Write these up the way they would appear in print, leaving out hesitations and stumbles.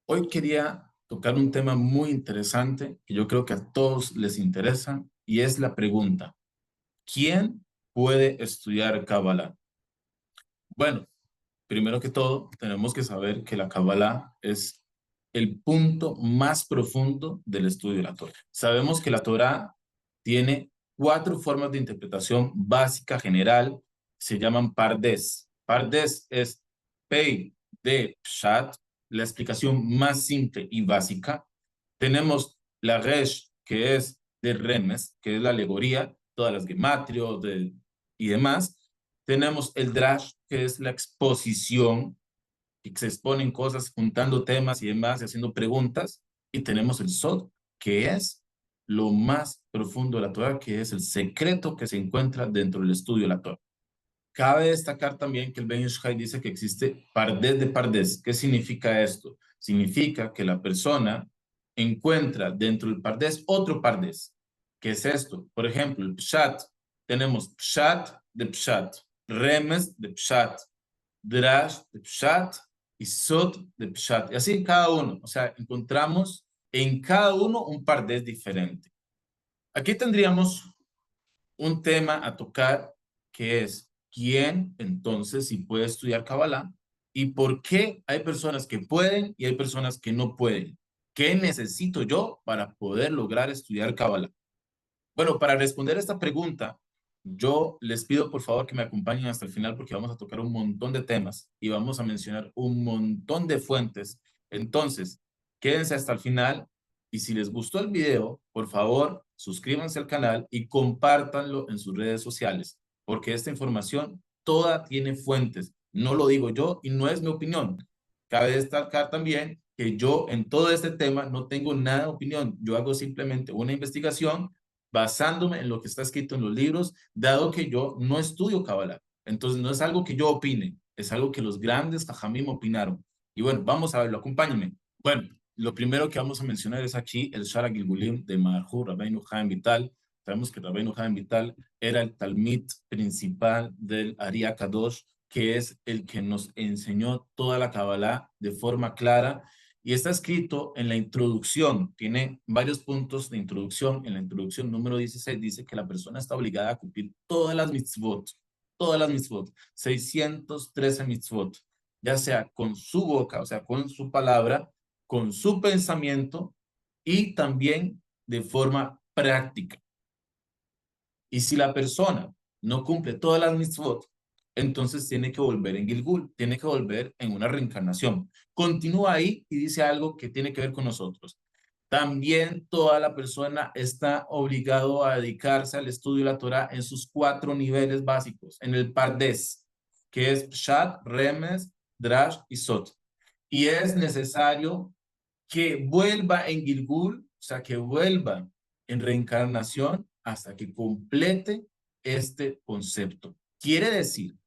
Hoy quería tocar un tema muy interesante que yo creo que a todos les interesa y es la pregunta, ¿quién puede estudiar Kabbalah? Bueno, primero que todo, tenemos que saber que la Kabbalah es el punto más profundo del estudio de la Torah. Sabemos que la Torah tiene cuatro formas de interpretación básica general, se llaman pardes. Pardes es pei de pshat, la explicación más simple y básica. Tenemos la resh, que es de remes, que es la alegoría, todas las gematrios y demás. Tenemos el drash, que es la exposición, que se exponen cosas juntando temas y demás, y haciendo preguntas. Y tenemos el sod, que es lo más profundo de la Torah, que es el secreto que se encuentra dentro del estudio de la Torah. Cabe destacar también que el Ben Ish Chai dice que existe pardes de pardes. ¿Qué significa esto? Significa que la persona encuentra dentro del pardes otro pardes. ¿Qué es esto? Por ejemplo, el pshat. Tenemos pshat de pshat, remes de pshat, drash de pshat y sod de pshat. Y así cada uno. O sea, encontramos en cada uno un pardes diferente. Aquí tendríamos un tema a tocar que es quién entonces sí puede estudiar Kabbalah y por qué hay personas que pueden y hay personas que no pueden. ¿Qué necesito yo para poder lograr estudiar Kabbalah? Bueno, para responder a esta pregunta, yo les pido por favor que me acompañen hasta el final porque vamos a tocar un montón de temas y vamos a mencionar un montón de fuentes. Entonces, quédense hasta el final y si les gustó el video, por favor, suscríbanse al canal y compártanlo en sus redes sociales porque esta información toda tiene fuentes. No lo digo yo y no es mi opinión. Cabe destacar también que yo en todo este tema no tengo nada de opinión. Yo hago simplemente una investigación basándome en lo que está escrito en los libros, dado que yo no estudio Kabbalah. Entonces no es algo que yo opine, es algo que los grandes Jajamim opinaron. Y bueno, vamos a verlo, acompáñenme. Bueno, lo primero que vamos a mencionar es aquí el Shara Gilgulim de Maharju Rabbeinu Chaim Vital. Sabemos que Rabbeinu Chaim Vital era el talmid principal del Ari Kadosh, que es el que nos enseñó toda la Kabbalah de forma clara y está escrito en la introducción, tiene varios puntos de introducción. En la introducción número 16 dice que la persona está obligada a cumplir todas las mitzvot, 613 mitzvot, ya sea con su boca, o sea, con su palabra, con su pensamiento y también de forma práctica. Y si la persona no cumple todas las mitzvot, entonces tiene que volver en Gilgul, tiene que volver en una reencarnación. Continúa ahí y dice algo que tiene que ver con nosotros. También toda la persona está obligado a dedicarse al estudio de la Torah en sus cuatro niveles básicos, en el Pardes, que es Pshat, Remes, Drash y Sot. Y es necesario que vuelva en Gilgul, o sea, que vuelva en reencarnación hasta que complete este concepto. Quiere decir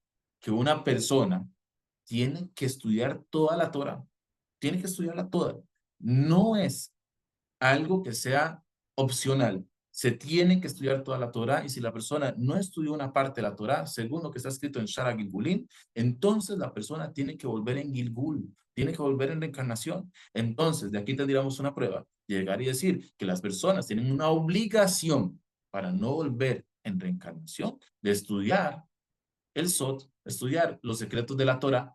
que una persona tiene que estudiar toda la Torah, tiene que estudiarla toda. No es algo que sea opcional. Se tiene que estudiar toda la Torah y si la persona no estudió una parte de la Torah, según lo que está escrito en Shara Gilgulín, entonces la persona tiene que volver en Gilgul, tiene que volver en reencarnación. Entonces, de aquí tendríamos una prueba, llegar y decir que las personas tienen una obligación para no volver en reencarnación de estudiar el Sot, estudiar los secretos de la Torah.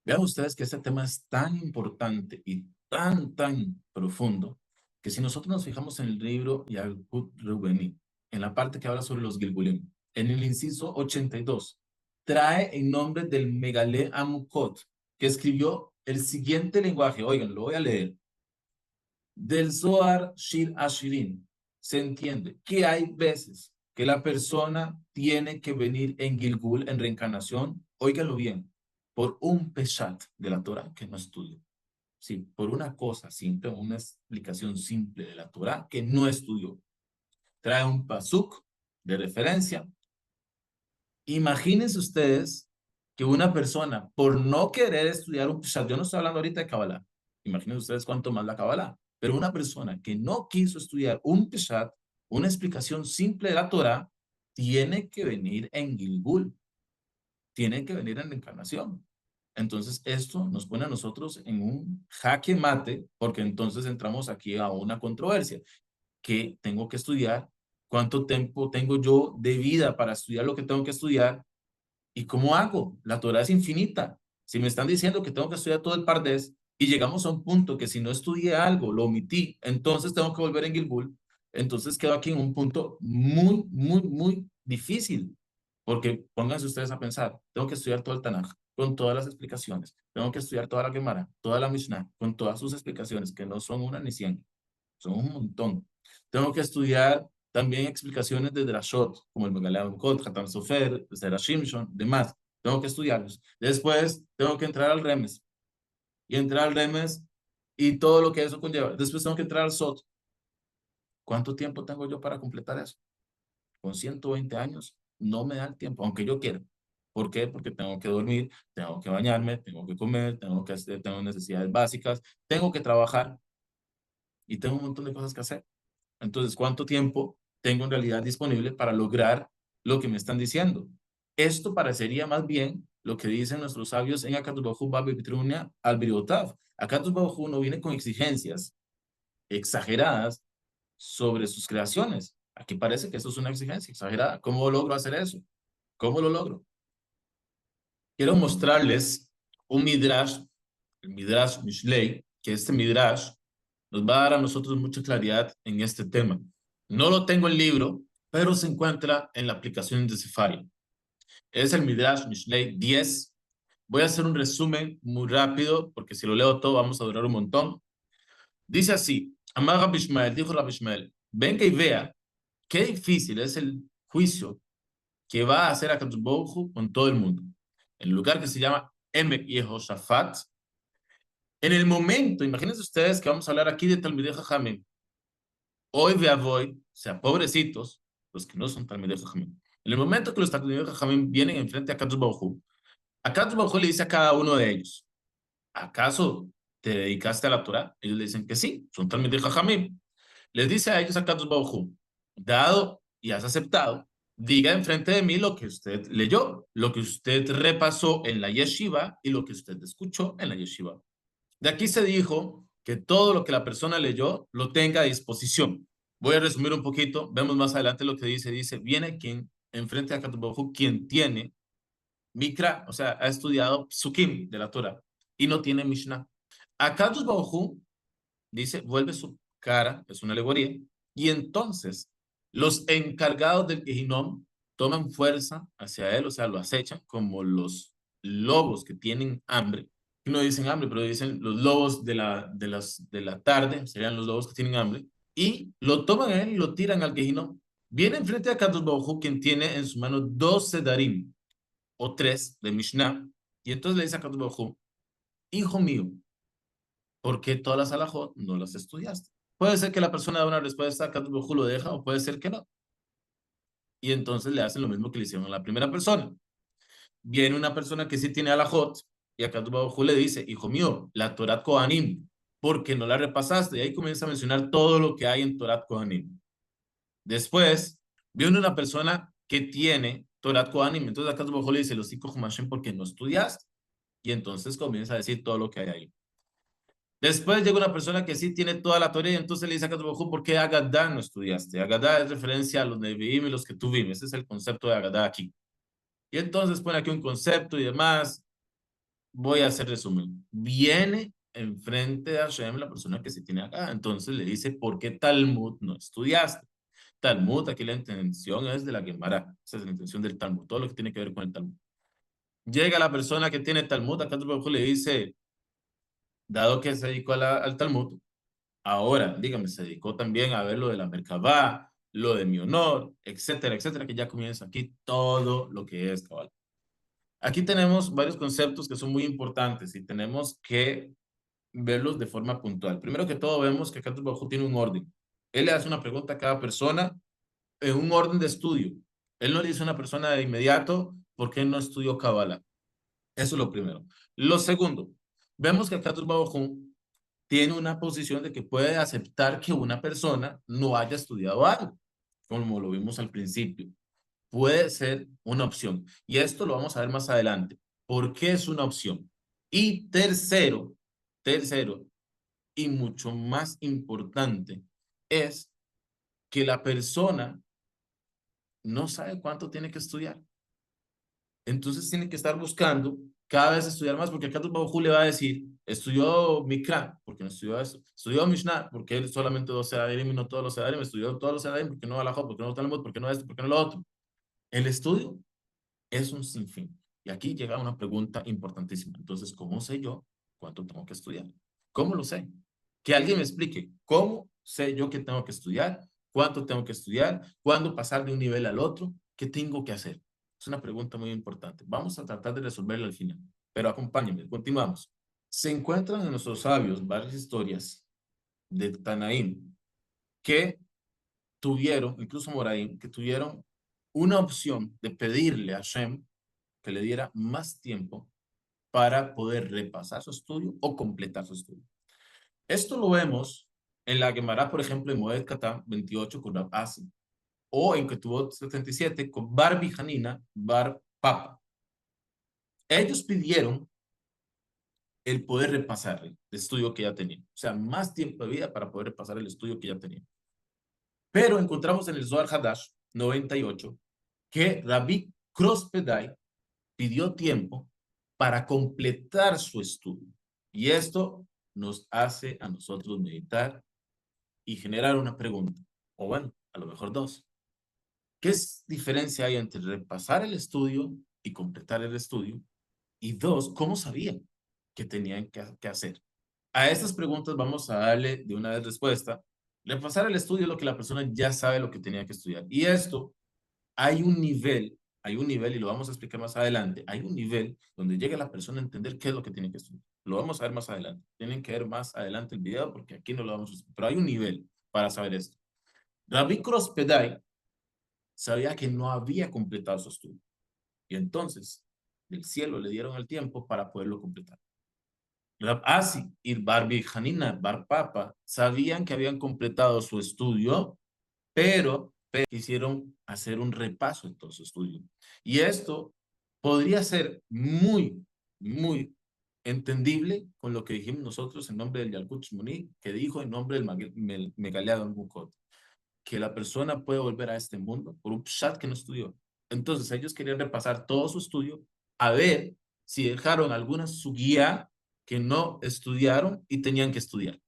Vean ustedes que este tema es tan importante y tan profundo que si nosotros nos fijamos en el libro Yalkut Reubeni, en la parte que habla sobre los Gilgulim, en el inciso 82, trae en nombre del Megalé Amukot, que escribió el siguiente lenguaje. Oigan, lo voy a leer. Del Zohar Shir Ashirin se entiende que hay veces que la persona tiene que venir en Gilgul, en reencarnación, óiganlo bien, por un peshat de la Torah que no estudió. Sí, por una cosa simple, una explicación simple de la Torah que no estudió. Trae un pasuk de referencia. Imagínense ustedes que una persona, por no querer estudiar un peshat, yo no estoy hablando ahorita de Kabbalah, imagínense ustedes cuánto más la Kabbalah, pero una persona que no quiso estudiar un peshat, una explicación simple de la Torah, tiene que venir en Gilgul, tiene que venir en la encarnación. Entonces, esto nos pone a nosotros en un jaque mate, porque entonces entramos aquí a una controversia. ¿Qué tengo que estudiar? ¿Cuánto tiempo tengo yo de vida para estudiar lo que tengo que estudiar? ¿Y cómo hago? La Torah es infinita. Si me están diciendo que tengo que estudiar todo el Pardes y llegamos a un punto que si no estudié algo, lo omití, entonces tengo que volver en Gilgul, entonces quedo aquí en un punto muy, muy, muy difícil. Porque pónganse ustedes a pensar, tengo que estudiar todo el Tanaj con todas las explicaciones. Tengo que estudiar toda la Gemara, toda la Mishnah, con todas sus explicaciones, que no son una ni 100, son un montón. Tengo que estudiar también explicaciones de Drashot, como el Megalea Kot, Hatam Sofer, Zera Shimshon, demás. Tengo que estudiarlos. Después tengo que entrar al Remes. Y entrar al Remes y todo lo que eso conlleva. Después tengo que entrar al Sot. ¿Cuánto tiempo tengo yo para completar eso? Con 120 años no me da el tiempo, aunque yo quiera. ¿Por qué? Porque tengo que dormir, tengo que bañarme, tengo que comer, tengo necesidades básicas, tengo que trabajar y tengo un montón de cosas que hacer. Entonces, ¿cuánto tiempo tengo en realidad disponible para lograr lo que me están diciendo? Esto parecería más bien lo que dicen nuestros sabios en Akadosh Baruj Hu Babi Bitrunia al Biriotav. Akadosh Baruj Hu no viene con exigencias exageradas sobre sus creaciones. Aquí parece que eso es una exigencia exagerada. ¿Cómo logro hacer eso? ¿Cómo lo logro? Quiero mostrarles un midrash, el midrash Mishlei, que este midrash nos va a dar a nosotros mucha claridad en este tema. No lo tengo en libro, pero se encuentra en la aplicación de Safari. Es el Midrash Mishlei 10. Voy a hacer un resumen muy rápido, porque si lo leo todo vamos a durar un montón. Dice así, Amar Rabbi Ishmael, dijo Rabbi Ishmael, venga y vea qué difícil es el juicio que va a hacer Akadosh Baruj Hu con todo el mundo. En el lugar que se llama Emek Yehoshafat, en el momento, imagínense ustedes que vamos a hablar aquí de Talmidei Jajamim, hoy ve a voy, o sea, pobrecitos, los que no son Talmidei Jajamim. En el momento que los Talmidei Jajamim vienen enfrente a Akadosh Baruj Hu, Akadosh Baruj Hu le dice a cada uno de ellos, ¿acaso te dedicaste a la Torah? Ellos le dicen que sí, son Talmidei Jajamim. Les dice a ellos a Akadosh Baruj Hu, dado y has aceptado, diga enfrente de mí lo que usted leyó, lo que usted repasó en la yeshiva y lo que usted escuchó en la yeshiva. De aquí se dijo que todo lo que la persona leyó lo tenga a disposición. Voy a resumir un poquito, vemos más adelante lo que dice. Dice, viene quien enfrente a Katubahu, quien tiene Mikra, o sea, ha estudiado Psukim de la Torah y no tiene Mishnah. A Katubahu dice, vuelve su cara, es una alegoría, y entonces los encargados del Gehinom toman fuerza hacia él, o sea, lo acechan como los lobos que tienen hambre. No dicen hambre, pero dicen los lobos de la tarde, serían los lobos que tienen hambre, y lo toman a él y lo tiran al Gehinom. Viene enfrente a Kadosh Baruj Hu, quien tiene en su mano 2 sedarim o 3 de Mishnah, y entonces le dice a Kadosh Baruj Hu, hijo mío, ¿por qué todas las alajot no las estudiaste? Puede ser que la persona dé una respuesta, Kadosh Baruj Hu lo deja, o puede ser que no. Y entonces le hacen lo mismo que le hicieron a la primera persona. Viene una persona que sí tiene alajot, y acá Hu le dice, hijo mío, la Torat Kohanim, ¿por qué no la repasaste? Y ahí comienza a mencionar todo lo que hay en Torat Kohanim. Después, viene una persona que tiene Torat Kohanim, entonces acá Hu le dice, los cinco Humashem, ¿por qué no estudiaste? Y entonces comienza a decir todo lo que hay ahí. Después llega una persona que sí tiene toda la teoría y entonces le dice a Kadosh ¿por qué Agadá no estudiaste? Agadá es referencia a los Nevi'im y los que tuvimos. Ese es el concepto de Agadá aquí. Y entonces pone aquí un concepto y demás. Voy a hacer resumen. Viene enfrente de Hashem la persona que sí tiene acá. Entonces le dice, ¿por qué Talmud no estudiaste? Talmud, aquí la intención es de la Gemara. Esa es la intención del Talmud. Todo lo que tiene que ver con el Talmud. Llega la persona que tiene Talmud, acá le dice, dado que se dedicó al Talmud, ahora, dígame, se dedicó también a ver lo de la Merkabah, lo de mi honor, etcétera, etcétera, que ya comienza aquí todo lo que es cabal. Aquí tenemos varios conceptos que son muy importantes y tenemos que verlos de forma puntual. Primero que todo, vemos que Kadosh Baruj Hu tiene un orden. Él le hace una pregunta a cada persona en un orden de estudio. Él no le dice a una persona de inmediato por qué no estudió Kabbalah. Eso es lo primero. Lo segundo, vemos que Kadosh Baruj Hu tiene una posición de que puede aceptar que una persona no haya estudiado algo, como lo vimos al principio. Puede ser una opción. Y esto lo vamos a ver más adelante. ¿Por qué es una opción? Y tercero, y mucho más importante, es que la persona no sabe cuánto tiene que estudiar. Entonces tiene que estar buscando cada vez estudiar más, porque acá Bajú le va a decir, estudió Mikra, porque no estudió eso, estudió Mishnah, porque él solamente 12 Sedarim y no todos los Sedarim, estudió todos los Sedarim, porque no Alajot, porque no Talmud, porque no esto, porque no lo otro. El estudio es un sinfín. Y aquí llega una pregunta importantísima. Entonces, ¿cómo sé yo cuánto tengo que estudiar? ¿Cómo lo sé? Que alguien me explique, ¿cómo sé yo que tengo que estudiar? ¿Cuánto tengo que estudiar? ¿Cuándo pasar de un nivel al otro? ¿Qué tengo que hacer? Es una pregunta muy importante. Vamos a tratar de resolverla al final, pero acompáñenme, continuamos. Se encuentran en nuestros sabios varias historias de Tanaim que tuvieron, incluso Moraim, que tuvieron una opción de pedirle a Hashem que le diera más tiempo para poder repasar su estudio o completar su estudio. Esto lo vemos en la Gemara, por ejemplo, en Moed Katan 28 con Rab Asi, o en Ketubot 77 con Bar Bijanina, Bar Papa. Ellos pidieron el poder repasar el estudio que ya tenían, o sea, más tiempo de vida para poder repasar el estudio que ya tenían. Pero encontramos en el Zohar Hadash 98 que Rabbi Krospedai pidió tiempo para completar su estudio. Y esto nos hace a nosotros meditar y generar una pregunta, o bueno, a lo mejor dos. ¿Qué diferencia hay entre repasar el estudio y completar el estudio? Y dos, ¿cómo sabían que tenían que hacer? A estas preguntas vamos a darle de una vez respuesta. Repasar el estudio es lo que la persona ya sabe lo que tenía que estudiar. Y esto hay un nivel, y lo vamos a explicar más adelante, hay un nivel donde llega la persona a entender qué es lo que tiene que estudiar. Lo vamos a ver más adelante. Tienen que ver más adelante el video porque aquí no lo vamos a explicar. Pero hay un nivel para saber esto. Rabbi Krospedai sabía que no había completado su estudio. Y entonces, del cielo le dieron el tiempo para poderlo completar. Rab Asi y Barbi Hanina, Bar Papa, sabían que habían completado su estudio, pero quisieron hacer un repaso en todo su estudio. Y esto podría ser muy entendible con lo que dijimos nosotros en nombre del Yalkut Shmoni, que dijo en nombre del Megaleado Mukot, que la persona puede volver a este mundo por un pshat que no estudió. Entonces ellos querían repasar todo su estudio a ver si dejaron alguna su guía que no estudiaron y tenían que estudiar.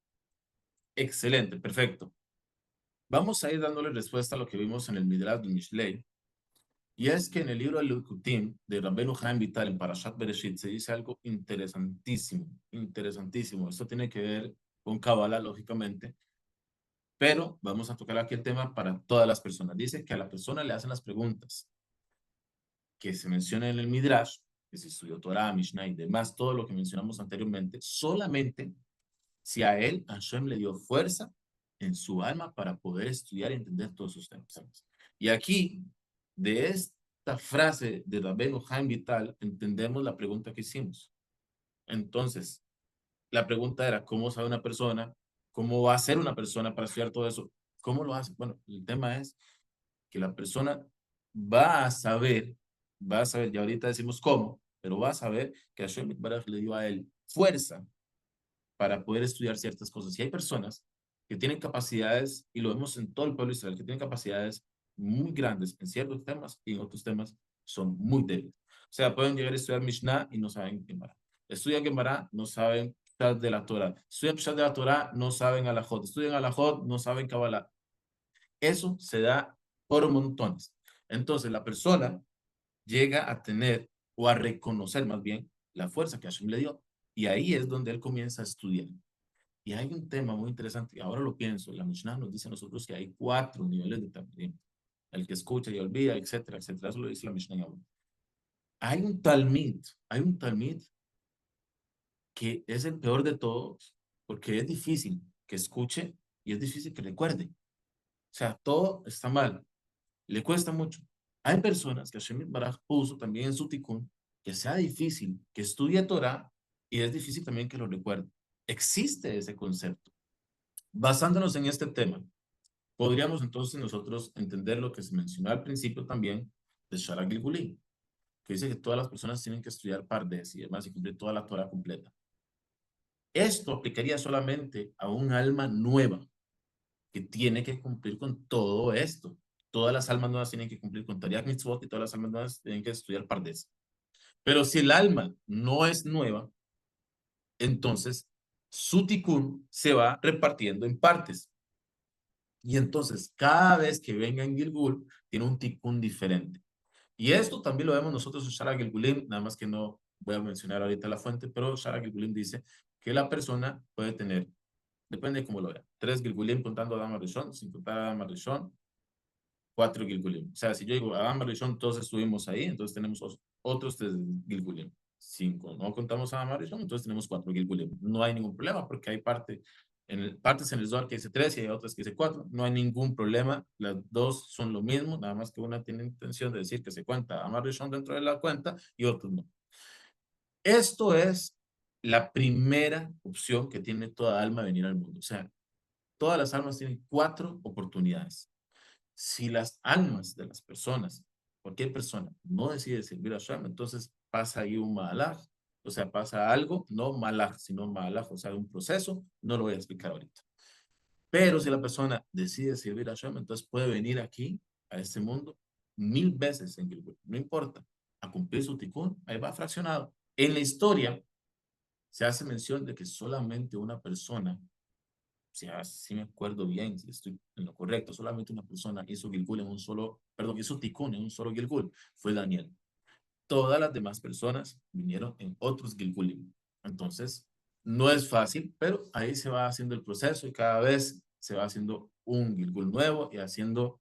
Excelente, perfecto. Vamos a ir dándole respuesta a lo que vimos en el Midrash de Mishlei. Y es que en el libro de Lukutim de Rabbeinu Chaim Vital en Parashat Bereshit se dice algo interesantísimo, interesantísimo. Esto tiene que ver con Kabbalah, lógicamente, pero vamos a tocar aquí el tema para todas las personas. Dice que a la persona le hacen las preguntas que se menciona en el Midrash, que se estudió Torah, Mishnah y demás, todo lo que mencionamos anteriormente, solamente si a él, Hashem le dio fuerza en su alma para poder estudiar y entender todos sus temas. Y aquí, de esta frase de Rabbeinu Chaim Vital, entendemos la pregunta que hicimos. Entonces, la pregunta era, ¿cómo sabe una persona? ¿Cómo va a ser una persona para estudiar todo eso? ¿Cómo lo hace? Bueno, el tema es que la persona va a saber, ya ahorita decimos cómo, pero va a saber que Hashem Baraj le dio a él fuerza para poder estudiar ciertas cosas. Y hay personas que tienen capacidades, y lo vemos en todo el pueblo de Israel, que tienen capacidades muy grandes en ciertos temas y en otros temas son muy débiles. O sea, pueden llegar a estudiar Mishnah y no saben Gemara. Estudian Gemara, no saben Pshat de la Torah. Estudian Pshat de la Torah, no saben Alajot. Estudian Alajot, no saben Kabbalah. Eso se da por montones. Entonces, la persona llega a tener o a reconocer más bien la fuerza que Hashem le dio. Y ahí es donde él comienza a estudiar. Y hay un tema muy interesante, y ahora lo pienso, la Mishnah nos dice a nosotros que hay 4 niveles de Talmud. El que escucha y olvida, etcétera, etcétera. Eso lo dice la Mishnah ahora. Hay un Talmud que es el peor de todos, porque es difícil que escuche y es difícil que recuerde. O sea, todo está mal, le cuesta mucho. Hay personas que Hashem Baraj puso también en su tikkun que sea difícil que estudie Torah y es difícil también que lo recuerde. Existe ese concepto. Basándonos en este tema, podríamos entonces nosotros entender lo que se mencionó al principio también de Shara Gilgulí. que dice que todas las personas tienen que estudiar Pardes y demás y cumplir toda la Torah completa. Esto aplicaría solamente a un alma nueva que tiene que cumplir con todo esto. Todas las almas nuevas tienen que cumplir con Tariq Mitzvot y todas las almas nuevas tienen que estudiar Pardes. Pero si el alma no es nueva, entonces su tikkun se va repartiendo en partes. Y entonces cada vez que venga en Gilgul, tiene un tikkun diferente. Y esto también lo vemos nosotros en Shara Gilgulim, nada más que no voy a mencionar ahorita la fuente, pero Shara Gilgulim dice que la persona puede tener, depende de cómo lo vea, 3 Gilgulim contando Adam Arishon, sin contar Adam Arishon, 4 Gilgulim. O sea, si yo digo Adam Arishon, todos estuvimos ahí, entonces tenemos otros 3 Gilgulim. 5, no contamos Adam Arishon, entonces tenemos 4 Gilgulim. No hay ningún problema porque hay partes en el Zohar que dice 3 y hay otras que dice 4. No hay ningún problema, las dos son lo mismo, nada más que una tiene intención de decir que se cuenta Adam Arishon dentro de la cuenta y otros no. Esto es la primera opción que tiene toda alma de venir al mundo. O sea, todas las almas tienen 4 oportunidades. Si las almas de las personas, cualquier persona, no decide servir a Hashem, entonces pasa ahí un malaj, o sea, pasa algo, no malaj, sino malaj, o sea, un proceso, no lo voy a explicar ahorita. Pero si la persona decide servir a Hashem, entonces puede venir aquí, a este mundo, 1000 veces en Gilgul, no importa, a cumplir su tikkun, ahí va fraccionado. En la historia se hace mención de que solamente una persona, sea, si me acuerdo bien, si estoy en lo correcto, solamente una persona hizo Gilgul en un solo, perdón, hizo Tikkun en un solo Gilgul, fue Daniel. Todas las demás personas vinieron en otros Gilgulim. Entonces, no es fácil, pero ahí se va haciendo el proceso y cada vez se va haciendo un Gilgul nuevo y haciendo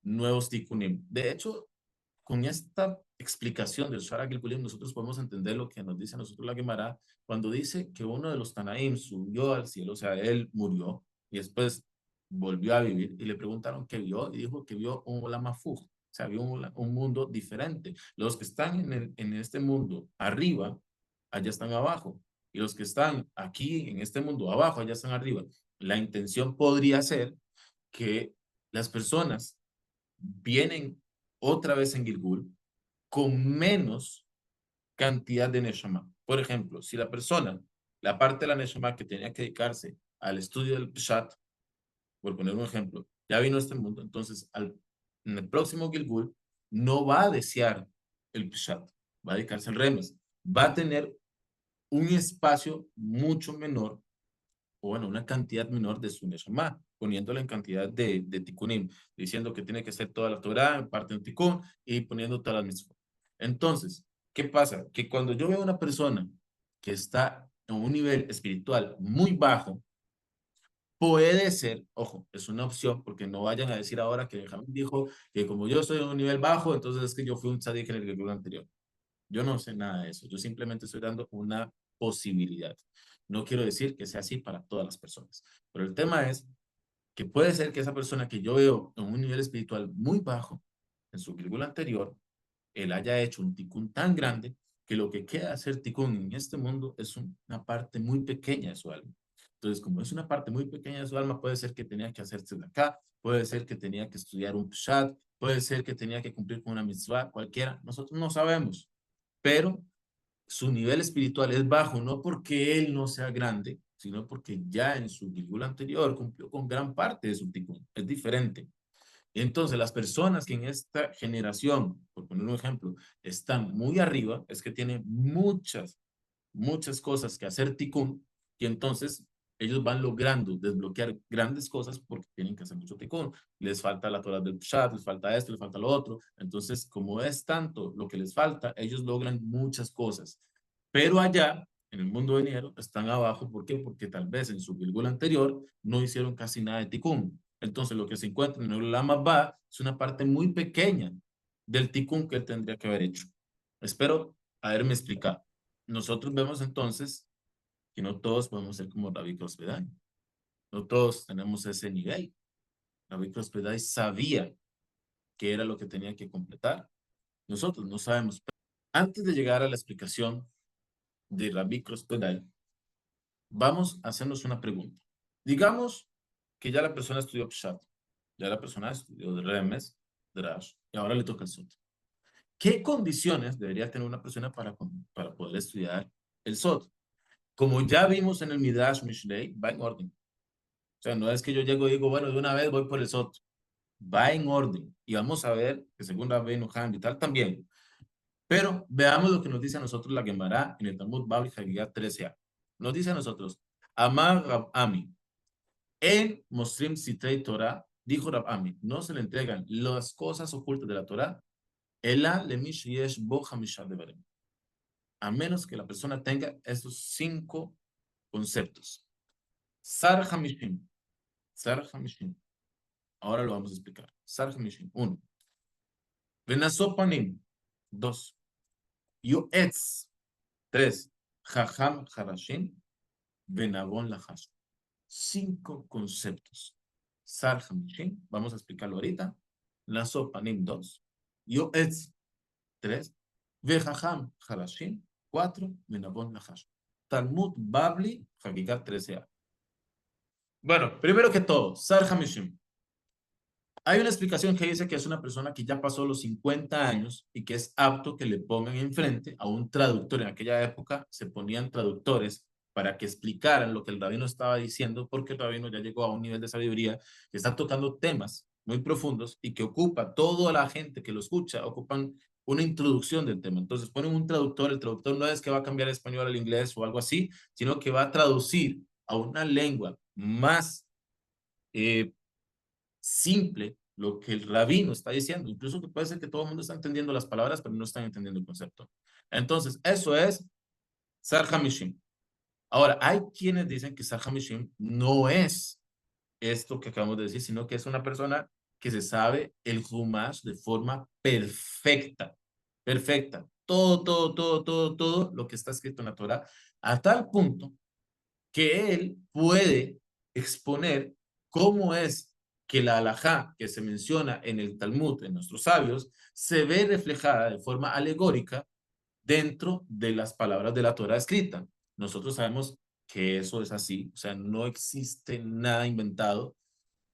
nuevos Tikkunim. De hecho, con esta explicación del Shara Gilgulim, nosotros podemos entender lo que nos dice a nosotros la Gemara cuando dice que uno de los Tanaim subió al cielo, o sea, él murió y después volvió a vivir y le preguntaron qué vio y dijo que vio un Olam Hafuj, o sea, vio un mundo diferente. Los que están en este mundo arriba, allá están abajo. Y los que están aquí en este mundo abajo, allá están arriba. La intención podría ser que las personas vienen otra vez en Gilgul con menos cantidad de Neshama. Por ejemplo, si la persona, la parte de la Neshama que tenía que dedicarse al estudio del Pshat, por poner un ejemplo, ya vino a este mundo, entonces en el próximo Gilgul no va a desear el Pshat, va a dedicarse al Remes, va a tener un espacio mucho menor o bueno, una cantidad menor de su Neshama, poniéndole en cantidad de tikkunim, diciendo que tiene que ser toda la Torah, en parte de un tikkun, y poniendo todas las mitzvot. Entonces, ¿qué pasa? Que cuando yo veo a una persona que está en un nivel espiritual muy bajo, puede ser, ojo, es una opción, porque no vayan a decir ahora que Benjamín dijo que como yo estoy en un nivel bajo, entonces es que yo fui un tzadik en el Gilgul anterior. Yo no sé nada de eso. Yo simplemente estoy dando una posibilidad. No quiero decir que sea así para todas las personas. Pero el tema es que puede ser que esa persona que yo veo en un nivel espiritual muy bajo, en su vírgula anterior, él haya hecho un ticún tan grande que lo que queda hacer ticún en este mundo es una parte muy pequeña de su alma. Entonces, como es una parte muy pequeña de su alma, puede ser que tenía que hacerse de acá, puede ser que tenía que estudiar un pshat, puede ser que tenía que cumplir con una mitzvah, cualquiera. Nosotros no sabemos, pero su nivel espiritual es bajo, no porque él no sea grande, sino porque ya en su tikkun anterior cumplió con gran parte de su tikkun. Es diferente. Entonces, las personas que en esta generación, por poner un ejemplo, están muy arriba, es que tienen muchas cosas que hacer tikkun, y entonces ellos van logrando desbloquear grandes cosas porque tienen que hacer mucho tikkun. Les falta la Torah del Pshat, les falta esto, les falta lo otro. Entonces, como es tanto lo que les falta, ellos logran muchas cosas. Pero allá, en el mundo venidero, están abajo. ¿Por qué? Porque tal vez en su virgula anterior no hicieron casi nada de tikkun. Entonces, lo que se encuentra en el Lama Ba es una parte muy pequeña del tikkun que él tendría que haber hecho. Espero haberme explicado. Nosotros vemos entonces que no todos podemos ser como David Crosbeday. No todos tenemos ese nivel. David Crosbeday sabía qué era lo que tenía que completar. Nosotros no sabemos. Antes de llegar a la explicación de Rabbi Crosbeday, vamos a hacernos una pregunta. Digamos que ya la persona estudió Pshat, ya la persona estudió de Remes, Drash, y ahora le toca el Sot. ¿Qué condiciones debería tener una persona para poder estudiar el SOT? Como ya vimos en el Midrash Mishlei, va en orden. O sea, no es que yo llego y digo, bueno, de una vez voy por el SOT. Va en orden. Y vamos a ver que según Rabbeinu Han y tal también. Pero veamos lo que nos dice a nosotros la Gemara en el Talmud Babli Hagigah 13a. Nos dice a nosotros, Amar Rab Ami, en Mosrim Sitrei Torah, dijo Rab Ami, no se le entregan las cosas ocultas de la Torah, Ela lemish yesh bo hamishah devarim, a menos que la persona tenga estos 5 conceptos. Sar Hamishim, Sar Hamishim. Ahora lo vamos a explicar. Sar Hamishim, 1. Venasopanim, 2. Yoetz, 3. Jajam Harashim, Benabón Lahash. 5 conceptos. Sar Hamishim, vamos a explicarlo ahorita. Nasopanim, 2. Yoetz, 3. Vejajam Harashim, 4. Benabón Lahash. Talmud Babli, Hagigah 13a. Bueno, primero que todo, Sar Hamishim. Hay una explicación que dice que es una persona que ya pasó los 50 años y que es apto que le pongan enfrente a un traductor. En aquella época se ponían traductores para que explicaran lo que el rabino estaba diciendo, porque el rabino ya llegó a un nivel de sabiduría que está tocando temas muy profundos y que ocupa, toda la gente que lo escucha, ocupan una introducción del tema. Entonces ponen un traductor, el traductor no es que va a cambiar el español al inglés o algo así, sino que va a traducir a una lengua más eh, simple lo que el rabino está diciendo. Incluso que puede ser que todo el mundo está entendiendo las palabras, pero no están entendiendo el concepto. Entonces, eso es Sar Hamishim. Ahora, hay quienes dicen que Sar Hamishim no es esto que acabamos de decir, sino que es una persona que se sabe el Humash de forma perfecta. Perfecta. Todo lo que está escrito en la Torah, a tal punto que él puede exponer cómo es que la halajá que se menciona en el Talmud, en nuestros sabios, se ve reflejada de forma alegórica dentro de las palabras de la Torah escrita. Nosotros sabemos que eso es así, o sea, no existe nada inventado,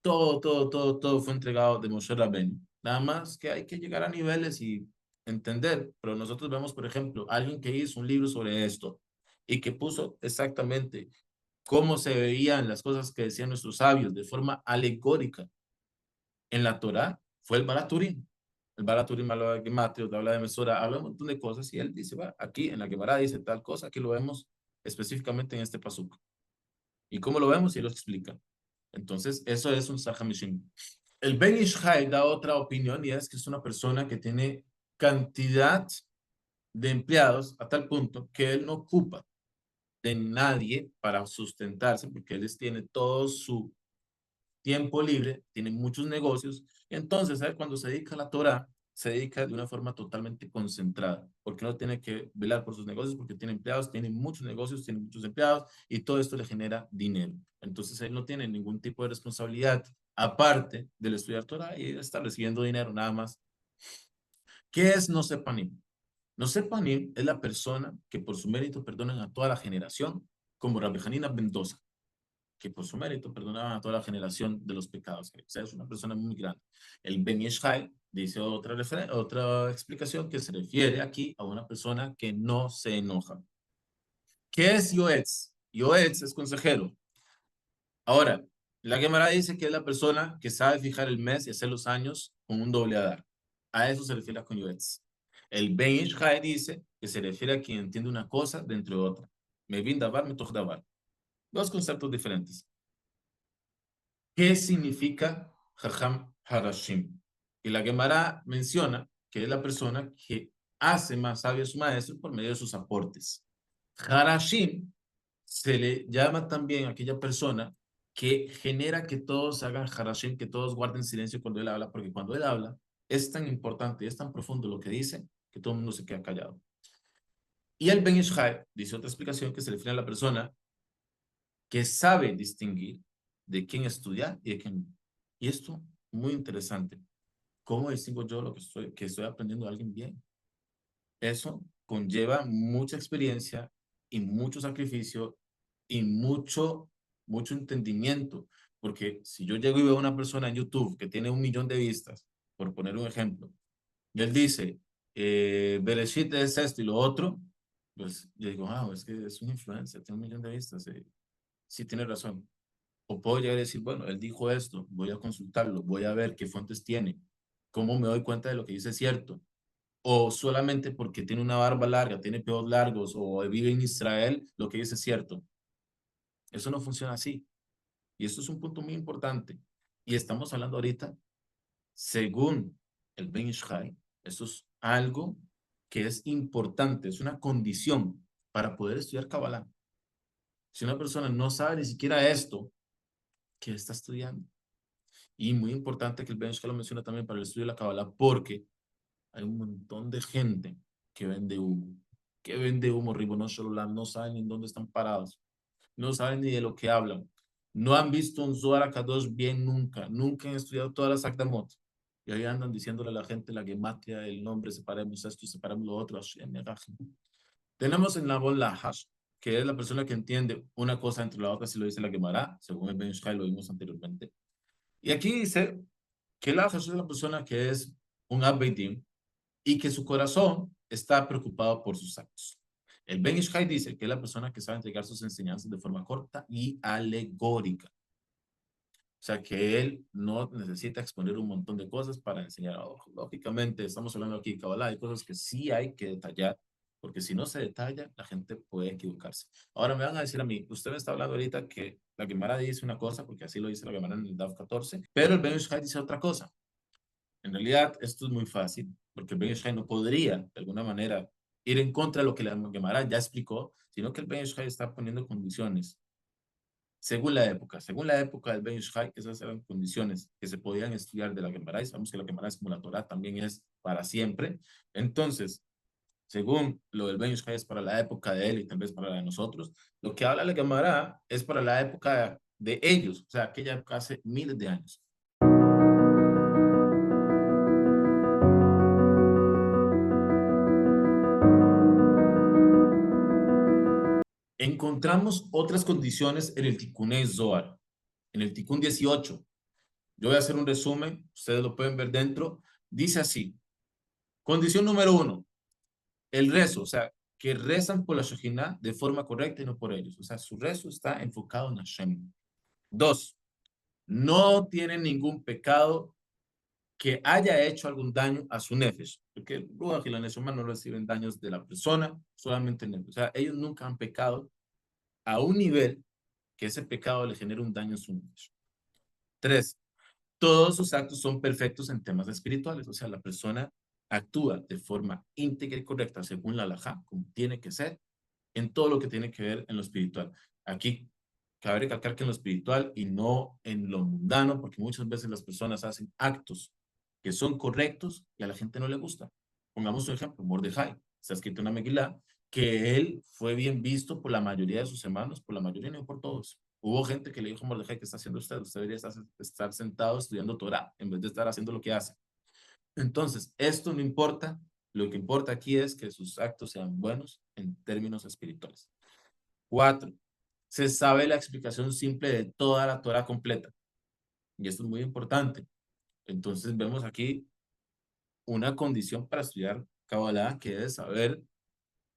todo fue entregado de Moshe Rabbeinu. Nada más que hay que llegar a niveles y entender, pero nosotros vemos, por ejemplo, alguien que hizo un libro sobre esto y que puso exactamente cómo se veían las cosas que decían nuestros sabios de forma alegórica en la Torá, fue el Baraturim. El Baraturim habla de Gematria, habla de Mesora, habla de un montón de cosas y él dice, va, aquí en la Gemara dice tal cosa, aquí lo vemos específicamente en este pasuk. ¿Y cómo lo vemos? Y él lo explica. Entonces, eso es un Sahamishim. El Ben Ishai da otra opinión y es que es una persona que tiene cantidad de empleados a tal punto que él no ocupa de nadie para sustentarse, porque él tiene todo su tiempo libre, tiene muchos negocios, entonces, ¿sabe? Cuando se dedica a la Torah, se dedica de una forma totalmente concentrada, porque no tiene que velar por sus negocios, porque tiene empleados, tiene muchos negocios, tiene muchos empleados, y todo esto le genera dinero. Entonces, él no tiene ningún tipo de responsabilidad, aparte del estudiar Torah y estar recibiendo dinero, nada más. ¿Qué es no sepanim? No sepanim es la persona que por su mérito perdonan a toda la generación, como Rabbi Hanina Mendoza, que por su mérito perdonaban a toda la generación de los pecados. O sea, es una persona muy grande. El Ben Yishai dice otra explicación que se refiere aquí a una persona que no se enoja. ¿Qué es Yoetz? Yoetz es consejero. Ahora, la Gemara dice que es la persona que sabe fijar el mes y hacer los años con un doble adar. A eso se refiere con Yoetz. El Ben Yishai dice que se refiere a quien entiende una cosa dentro de otra. Me bin davar, me toch davar. Dos conceptos diferentes. ¿Qué significa Jajam Harashim? Y la Gemara menciona que es la persona que hace más sabio a su maestro por medio de sus aportes. Harashim se le llama también a aquella persona que genera que todos hagan Harashim, que todos guarden silencio cuando él habla, porque cuando él habla es tan importante y es tan profundo lo que dice que todo el mundo se queda callado. Y el Ben Ishai dice otra explicación que se refiere a la persona que sabe distinguir de quién estudiar y de quién no. Y esto, muy interesante. ¿Cómo distingo yo lo que estoy aprendiendo de alguien bien? Eso conlleva mucha experiencia y mucho sacrificio y mucho entendimiento. Porque si yo llego y veo a una persona en YouTube que tiene 1 millón de vistas, por poner un ejemplo, y él dice, Bereshit es esto y lo otro, pues yo digo, es que es un influencer, tiene 1 millón de vistas, sí tiene razón. O puedo llegar a decir, bueno, él dijo esto, voy a consultarlo, voy a ver qué fuentes tiene, cómo me doy cuenta de lo que dice es cierto. O solamente porque tiene una barba larga, tiene pelos largos o vive en Israel, lo que dice es cierto. Eso no funciona así. Y esto es un punto muy importante. Y estamos hablando ahorita, según el Ben Ish Chai, esto es algo que es importante, es una condición para poder estudiar Kabbalah. Si una persona no sabe ni siquiera esto, ¿qué está estudiando? Y muy importante que el Ben Ish Chai lo menciona también para el estudio de la Kabbalah, porque hay un montón de gente que vende humo, Ribono Shel Olam, no saben ni dónde están parados, no saben ni de lo que hablan, no han visto un Zohar HaKadosh bien nunca, nunca han estudiado todas las Akdamot, y ahí andan diciéndole a la gente la gematria, el nombre, separemos esto y separemos lo otro. Tenemos en la voz la hash, que es la persona que entiende una cosa entre la otra, si lo dice la Gemara, según el Ben Ish Chai, lo vimos anteriormente. Y aquí dice que la hash es la persona que es un Abbeidim, y que su corazón está preocupado por sus actos. El Ben Ish Chai dice que es la persona que sabe entregar sus enseñanzas de forma corta y alegórica. O sea, que él no necesita exponer un montón de cosas para enseñar a otros. Lógicamente, estamos hablando aquí de Kabbalah, hay cosas que sí hay que detallar, porque si no se detalla, la gente puede equivocarse. Ahora me van a decir a mí, usted me está hablando ahorita que la Gemara dice una cosa, porque así lo dice la Gemara en el DAF 14, pero el Ben Ish Chai dice otra cosa. En realidad, esto es muy fácil, porque el Ben Ish Chai no podría, de alguna manera, ir en contra de lo que la Gemara ya explicó, sino que el Ben Ish Chai está poniendo condiciones según la época del Ben Ish Chai, esas eran condiciones que se podían estudiar de la Gemara, y sabemos que la Gemara es como la Torah, también es para siempre. Entonces, según lo del Ben Ish Chai es para la época de él y tal vez para la de nosotros, lo que habla la Gemara es para la época de ellos, o sea, aquella época hace miles de años. Encontramos otras condiciones en el Tikkun Zohar, en el Tikkun 18. Yo voy a hacer un resumen, ustedes lo pueden ver dentro. Dice así, condición número 1, el rezo, o sea, que rezan por la Shekhinah de forma correcta y no por ellos. O sea, su rezo está enfocado en Hashem. 2, no tienen ningún pecado que haya hecho algún daño a su nefesh, porque el Ruach y la Neshama no reciben daños de la persona, solamente el nefesh. O sea, ellos nunca han pecado a un nivel que ese pecado le genere un daño a su nefesh. 3, todos sus actos son perfectos en temas espirituales, o sea, la persona actúa de forma íntegra y correcta según la halajá, como tiene que ser, en todo lo que tiene que ver en lo espiritual. Aquí cabe recalcar que en lo espiritual y no en lo mundano, porque muchas veces las personas hacen actos que son correctos y a la gente no le gusta. Pongamos un ejemplo, Mordejai, está escrito en la Megilá, que él fue bien visto por la mayoría de sus hermanos, por la mayoría, no por todos. Hubo gente que le dijo a Mordejai, ¿qué está haciendo usted? Usted debería estar sentado estudiando Torah en vez de estar haciendo lo que hace. Entonces, esto no importa, lo que importa aquí es que sus actos sean buenos en términos espirituales. 4, se sabe la explicación simple de toda la Torah completa. Y esto es muy importante. Entonces, vemos aquí una condición para estudiar Kabbalah, que es saber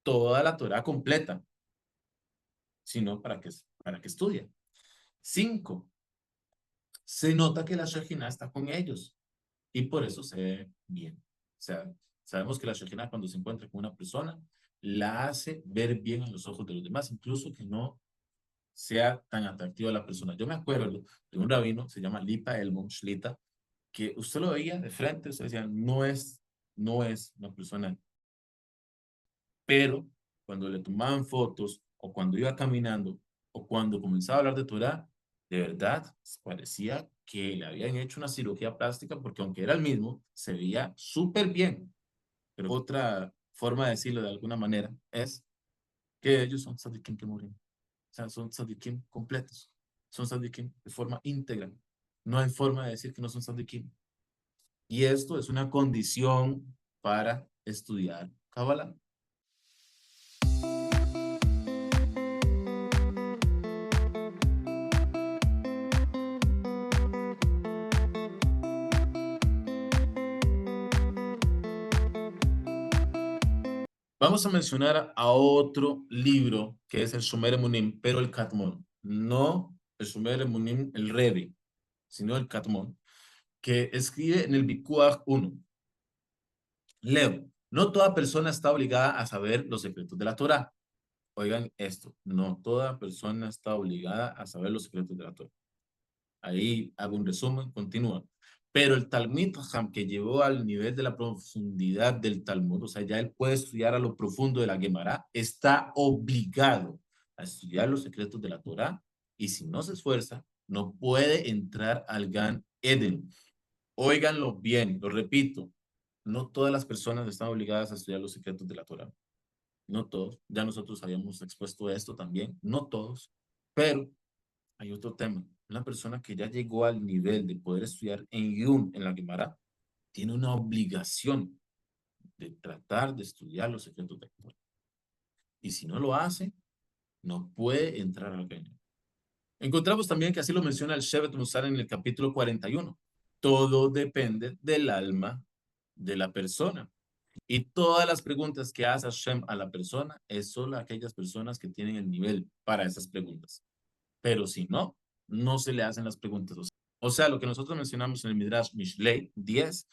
toda la Torah completa, sino para que estudia. 5, se nota que la Shekhinah está con ellos y por eso se ve bien. O sea, sabemos que la Shekhinah cuando se encuentra con una persona, la hace ver bien en los ojos de los demás, incluso que no sea tan atractiva la persona. Yo me acuerdo de un rabino, se llama Lipa Elmon Shlita, que usted lo veía de frente, usted decía, no es una persona, pero cuando le tomaban fotos o cuando iba caminando o cuando comenzaba a hablar de Torah, de verdad parecía que le habían hecho una cirugía plástica porque aunque era el mismo, se veía súper bien. Pero otra forma de decirlo de alguna manera es que ellos son tzadikim que mueren. O sea, son tzadikim completos. Son tzadikim de forma íntegra. No hay forma de decir que no son tzadikim. Y esto es una condición para estudiar Kabbalah. Vamos a mencionar a otro libro que es el Shomer Emunim, pero el Katmon. No el Shomer Emunim, el Rebbe, sino el Katmon, que escribe en el Bikuach 1. Leo, no toda persona está obligada a saber los secretos de la Torah. Oigan esto, no toda persona está obligada a saber los secretos de la Torah. Ahí hago un resumen, continúa. Pero el Talmid Chacham que llevó al nivel de la profundidad del Talmud, o sea, ya él puede estudiar a lo profundo de la Gemara, está obligado a estudiar los secretos de la Torah y si no se esfuerza, no puede entrar al Gan Eden. Óiganlo bien, lo repito, no todas las personas están obligadas a estudiar los secretos de la Torah. No todos, ya nosotros habíamos expuesto esto también, no todos, pero hay otro tema. Una persona que ya llegó al nivel de poder estudiar en Yum, en la Gemara, tiene una obligación de tratar de estudiar los secretos de la Torah. Y si no lo hace, no puede entrar al reino. Encontramos también que así lo menciona el Shevet Musar en el capítulo 41. Todo depende del alma de la persona. Y todas las preguntas que hace Hashem a la persona es solo aquellas personas que tienen el nivel para esas preguntas. Pero si no, no se le hacen las preguntas. O sea, lo que nosotros mencionamos en el Midrash Mishlei 10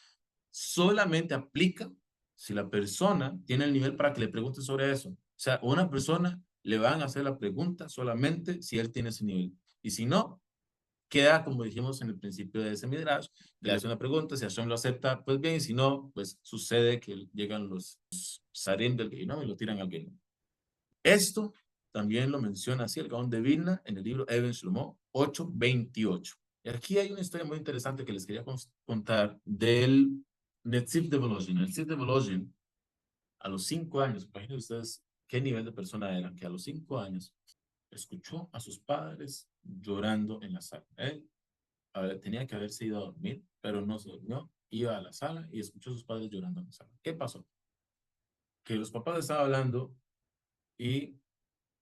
solamente aplica si la persona tiene el nivel para que le pregunte sobre eso. O sea, a una persona le van a hacer la pregunta solamente si él tiene ese nivel. Y si no, queda, como dijimos en el principio de ese Midrash, le hace una pregunta, si Hashem lo acepta, pues bien, y si no, pues sucede que llegan los Sarim del Geinom y lo tiran al Geinom. Esto también lo menciona así el Gaón de Vilna en el libro Eben Shlomo 8:28. Y aquí hay una historia muy interesante que les quería contar del Netziv de Volozhin. El Netziv de Volozhin, a los 5 años, imaginen ustedes qué nivel de persona era, que a los 5 años escuchó a sus padres llorando en la sala. Él tenía que haberse ido a dormir, pero no se durmió, iba a la sala y escuchó a sus padres llorando en la sala. ¿Qué pasó? Que los papás estaban hablando y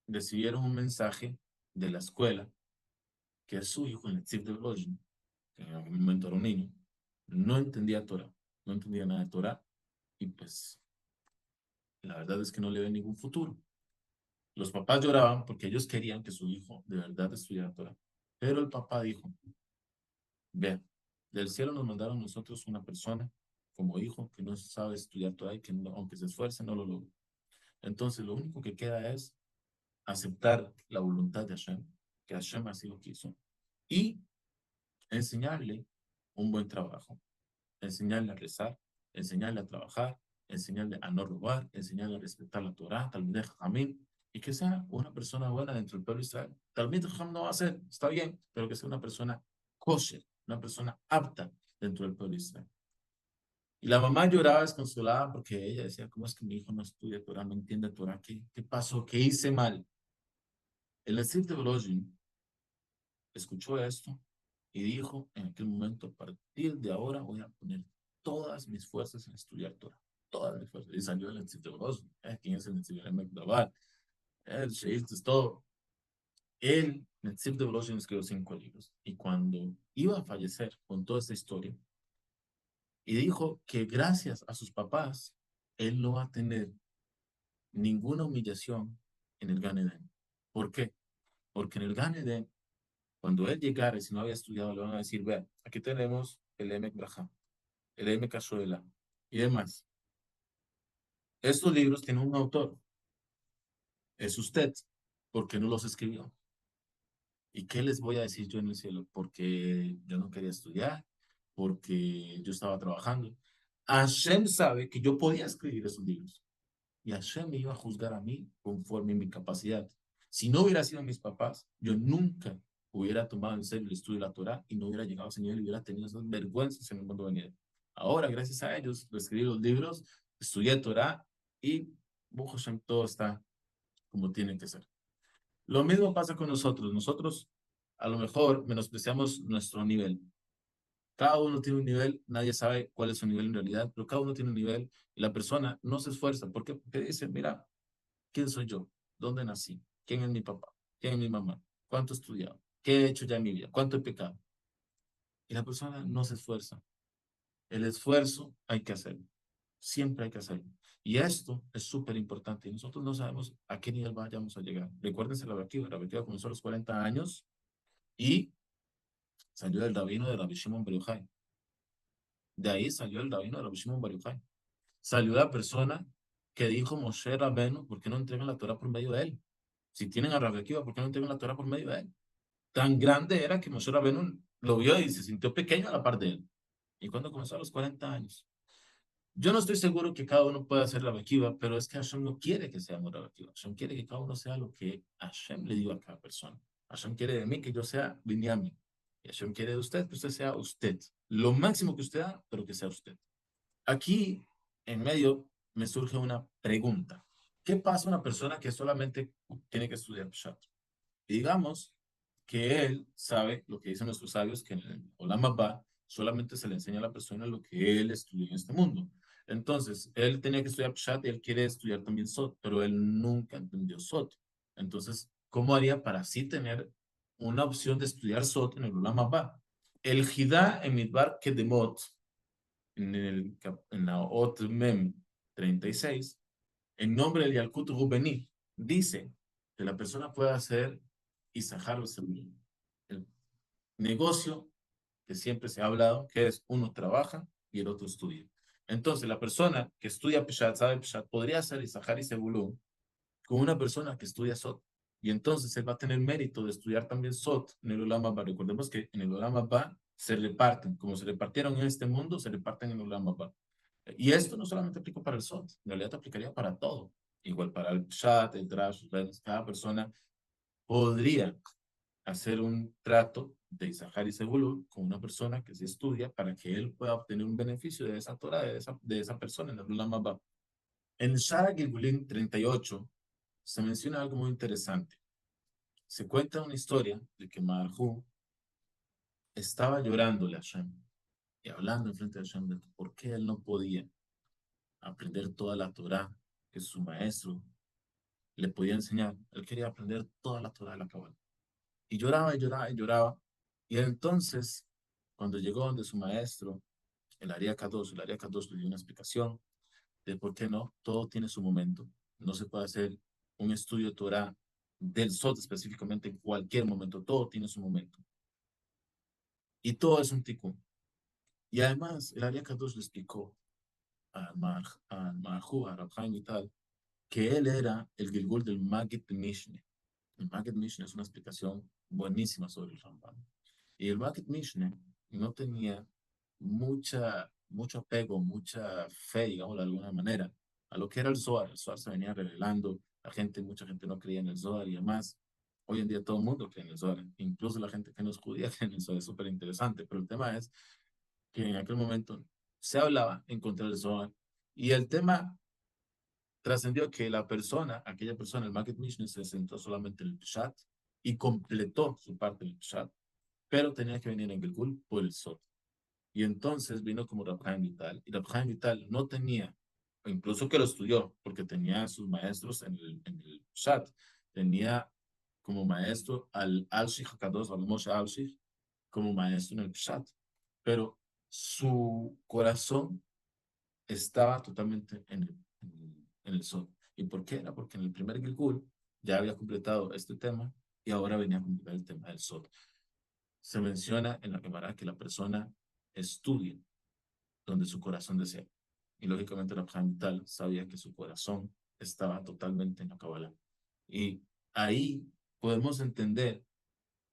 recibieron un mensaje de la escuela que su hijo, el Netziv de Volozhin, que en algún momento era un niño, no entendía Torah, no entendía nada de Torah y pues la verdad es que no le ve ningún futuro. Los papás lloraban porque ellos querían que su hijo de verdad estudiara Torah. Pero el papá dijo, vean, del cielo nos mandaron nosotros una persona como hijo que no sabe estudiar Torah y que aunque se esfuerce no lo logra. Entonces lo único que queda es aceptar la voluntad de Hashem, que Hashem así lo quiso, y enseñarle un buen trabajo, enseñarle a rezar, enseñarle a trabajar, enseñarle a no robar, enseñarle a respetar la Torah, Talmidei Jajamim, y que sea una persona buena dentro del pueblo de Israel. Talmidei Jajam no va a ser, está bien, pero que sea una persona kosher, una persona apta dentro del pueblo de Israel. Y la mamá lloraba desconsolada porque ella decía, ¿cómo es que mi hijo no estudia Torah, no entiende Torah? ¿Qué pasó? ¿Qué hice mal? El Nesif de Volozhin escuchó esto y dijo en aquel momento, a partir de ahora voy a poner todas mis fuerzas en estudiar Torah. Todas mis fuerzas. Y salió el Netziv de Volozhin. ¿Quién es el Netziv de Mekdabar? El Sheil es todo. El Netziv de Volozhin escribió 5 libros. Y cuando iba a fallecer con toda esta historia, y dijo que gracias a sus papás, él no va a tener ninguna humillación en el Gan Eden. ¿Por qué? Porque en el Gan Eden, cuando él llegara y si no había estudiado, le van a decir, vean, aquí tenemos el Emek Braja, el Emek Ashoela y demás. Estos libros tienen un autor, es usted, ¿por qué no los escribió? ¿Y qué les voy a decir yo en el cielo? Porque yo no quería estudiar, porque yo estaba trabajando. Hashem sabe que yo podía escribir esos libros. Y Hashem me iba a juzgar a mí conforme a mi capacidad. Si no hubiera sido mis papás, yo nunca hubiera tomado en serio el estudio de la Torah y no hubiera llegado a ese nivel y hubiera tenido esas vergüenzas en el mundo venidero. Ahora, gracias a ellos, escribí los libros, estudié Torah y Hashem, todo está como tiene que ser. Lo mismo pasa con nosotros. Nosotros a lo mejor menospreciamos nuestro nivel. Cada uno tiene un nivel, nadie sabe cuál es su nivel en realidad, pero cada uno tiene un nivel y la persona no se esfuerza. ¿Por qué? Porque dice, mira, ¿quién soy yo? ¿Dónde nací? ¿Quién es mi papá? ¿Quién es mi mamá? ¿Cuánto he estudiado? ¿Qué he hecho ya en mi vida? ¿Cuánto he pecado? Y la persona no se esfuerza. El esfuerzo hay que hacerlo. Siempre hay que hacerlo. Y esto es súper importante. Y nosotros no sabemos a qué nivel vayamos a llegar. Recuérdense la Bekiva comenzó a los 40 años y salió del rabino de Rabbi Shimon Bar Yochai. De ahí salió el rabino de Rabbi Shimon Bar Yochai. Salió la persona que dijo Moshe Rabenu, ¿por qué no entregan la Torah por medio de él? Si tienen a Rabbi Akiva, ¿por qué no entregan la Torah por medio de él? Tan grande era que Moshe Rabenu lo vio y se sintió pequeño a la par de él. Y cuando comenzó a los 40 años. Yo no estoy seguro que cada uno pueda hacer Rabbi Akiva, pero es que Hashem no quiere que seamos Rabbi Akiva. Hashem quiere que cada uno sea lo que Hashem le dio a cada persona. Hashem quiere de mí que yo sea Binyamin. Y Hashem quiere de usted que usted sea usted. Lo máximo que usted da, pero que sea usted. Aquí, en medio, me surge una pregunta. ¿Qué pasa a una persona que solamente tiene que estudiar Pshat? Digamos que él sabe lo que dicen nuestros sabios, que en el Olam Abba solamente se le enseña a la persona lo que él estudió en este mundo. Entonces, él tenía que estudiar Pshat y él quiere estudiar también Sot, pero él nunca entendió Sot. Entonces, ¿cómo haría para así tener una opción de estudiar Sot en el Olam Abba? El Jidá en Midbar Kedemot, en la Ot Mem 36, en nombre del Yalkut Rubení, dice que la persona puede hacer Isahar o Zebulun. El negocio que siempre se ha hablado, que es uno trabaja y el otro estudia. Entonces, la persona que estudia Peshat, sabe Peshat, podría hacer Isahar y Zebulun con una persona que estudia Sot. Y entonces él va a tener mérito de estudiar también Sot en el Olam Abba. Recordemos que en el Olam Abba se reparten, como se repartieron en este mundo, se reparten en el Olam Abba. Y esto no solamente aplica para el SOT, en realidad aplicaría para todo. Igual para el chat, el trash, cada persona podría hacer un trato de Isahar y Zebulun con una persona que se estudia para que él pueda obtener un beneficio de esa Torah, de esa persona en el Olam Abba. En Shara Gilgulin 38 se menciona algo muy interesante. Se cuenta una historia de que Marjú estaba llorándole a Hashem y hablando en frente de Hashem de por qué él no podía aprender toda la Torah que su maestro le podía enseñar. Él quería aprender toda la Torah de la Kabbalah. Y lloraba y lloraba y lloraba. Y entonces, cuando llegó donde su maestro, el Ariya Kadosh le dio una explicación de por qué no, todo tiene su momento. No se puede hacer un estudio de Torah del Sot específicamente en cualquier momento. Todo tiene su momento. Y todo es un tikkun. Y además, el Ariya Kadosh le explicó a Marjú, a Rab Chaim y tal, que él era el Gilgul del Maggid Mishneh. El Maggid Mishneh es una explicación buenísima sobre el Rambam. Y el Maggid Mishneh no tenía mucho apego, mucha fe, digamos de alguna manera, a lo que era el Zohar. El Zohar se venía revelando, mucha gente no creía en el Zohar y además, hoy en día todo el mundo cree en el Zohar, incluso la gente que no es judía cree en el Zohar, es súper interesante, pero el tema es que en aquel momento se hablaba en contra del Zohar y el tema trascendió que aquella persona, el Maggid Mishneh, se centró solamente en el Pshat y completó su parte del Pshat, pero tenía que venir en Gilgul por el Sot. Y entonces vino como Rab Chaim Vital, y Rab Chaim Vital no tenía, o incluso que lo estudió, porque tenía a sus maestros en el Pshat, tenía como maestro al Alshich HaKadosh, al Moshe Alshich, como maestro en el Pshat, pero su corazón estaba totalmente en el Sod. ¿Y por qué? Era porque en el primer Gilgul ya había completado este tema y ahora venía a completar el tema del Sod. Se menciona en la Gemara que la persona estudie donde su corazón desea. Y lógicamente la Tal sabía que su corazón estaba totalmente en la Kabbalah. Y ahí podemos entender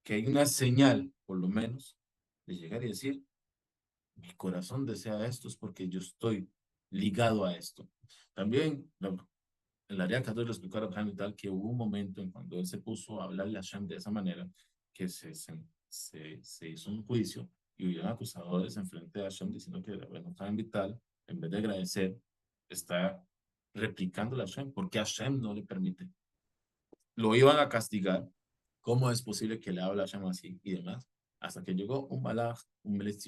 que hay una señal, por lo menos, de llegar y decir, mi corazón desea esto es porque yo estoy ligado a esto. También el área 14 le explicó a Abraham y tal que hubo un momento en cuando él se puso a hablarle a Hashem de esa manera que se hizo un juicio y hubieron acusadores en frente de Hashem diciendo que Abraham Vital, en vez de agradecer, está replicando a Hashem porque Hashem no le permite. Lo iban a castigar. ¿Cómo es posible que le hable a Hashem así y demás? Hasta que llegó un malach, un Melech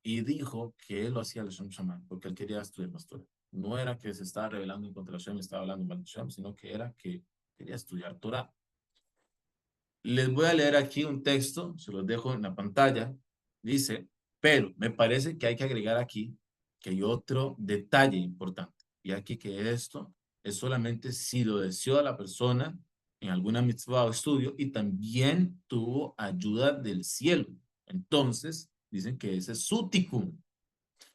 y dijo que él lo hacía al Shem Shaman, porque él quería estudiar más Torah. No era que se estaba rebelando en contra de Hashem, estaba hablando mal de Hashem, sino que era que quería estudiar Torah. Les voy a leer aquí un texto, se los dejo en la pantalla. Dice, pero me parece que hay que agregar aquí que hay otro detalle importante. Y aquí que esto es solamente si lo deseó a la persona en alguna mitzvah o estudio y también tuvo ayuda del cielo. Entonces, dicen que ese es su tikkun.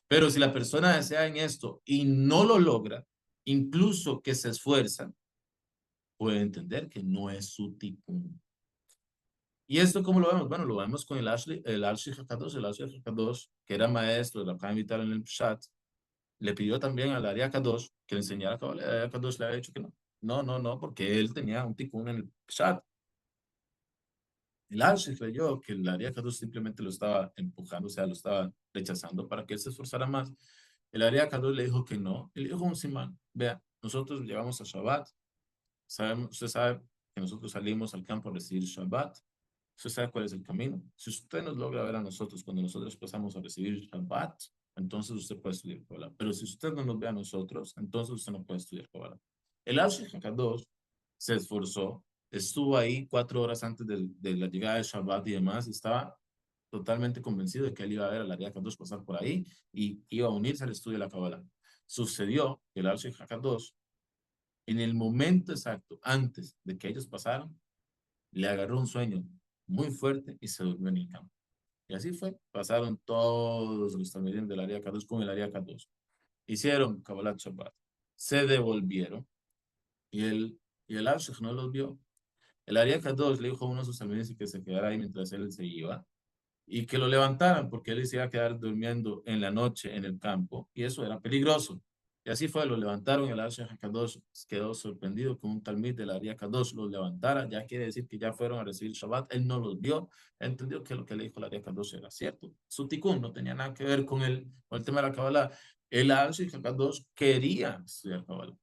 Pero si la persona desea en esto y no lo logra, incluso que se esfuerza, puede entender que no es su tikkun. ¿Y esto cómo lo vemos? Bueno, lo vemos con el Arshi Hakadosh, que era maestro de la Khan Vital en el Pshat, le pidió también al Ari Kadosh que le enseñara Kabbalah. El Ari Kadosh le había dicho que no. No, no, no, porque él tenía un tikkun en el Pshat. El Arshi creyó que el Ari Kadosh simplemente lo estaba empujando, o sea, lo estaba rechazando para que él se esforzara más. El Ari Kadosh le dijo que no. Él dijo un simán, vea, nosotros llegamos a Shabbat, usted sabe que nosotros salimos al campo a recibir Shabbat. Usted sabe cuál es el camino. Si usted nos logra ver a nosotros cuando nosotros pasamos a recibir Shabbat, entonces usted puede estudiar Kabbalah. Pero si usted no nos ve a nosotros, entonces usted no puede estudiar Kabbalah. El Arshi Hakadosh se esforzó, estuvo ahí 4 horas antes de la llegada de Shabbat y demás, y estaba totalmente convencido de que él iba a ver a la Ari Hakadosh pasar por ahí y iba a unirse al estudio de la Kabbalah. Sucedió que el Arshi Hakadosh, en el momento exacto, antes de que ellos pasaran, le agarró un sueño muy fuerte y se durmió en el campo. Y así fue. Pasaron todos los también del área K2 con el área K2. Hicieron Kabbalat Shabbat. Se devolvieron y el Arshech no los vio. El área K2 le dijo a uno de sus amigos que se quedara ahí mientras él se iba y que lo levantaran porque él se iba a quedar durmiendo en la noche en el campo y eso era peligroso. Y así fue, lo levantaron, el Arshech Kadosh quedó sorprendido con un talmid del área Kadosh los levantara, ya quiere decir que ya fueron a recibir Shabbat, él no los vio, entendió que lo que le dijo el área Kadosh era cierto. Su tikkun no tenía nada que ver con el tema de la Kabbalah. El Arshech Kadosh quería estudiar Kabbalah,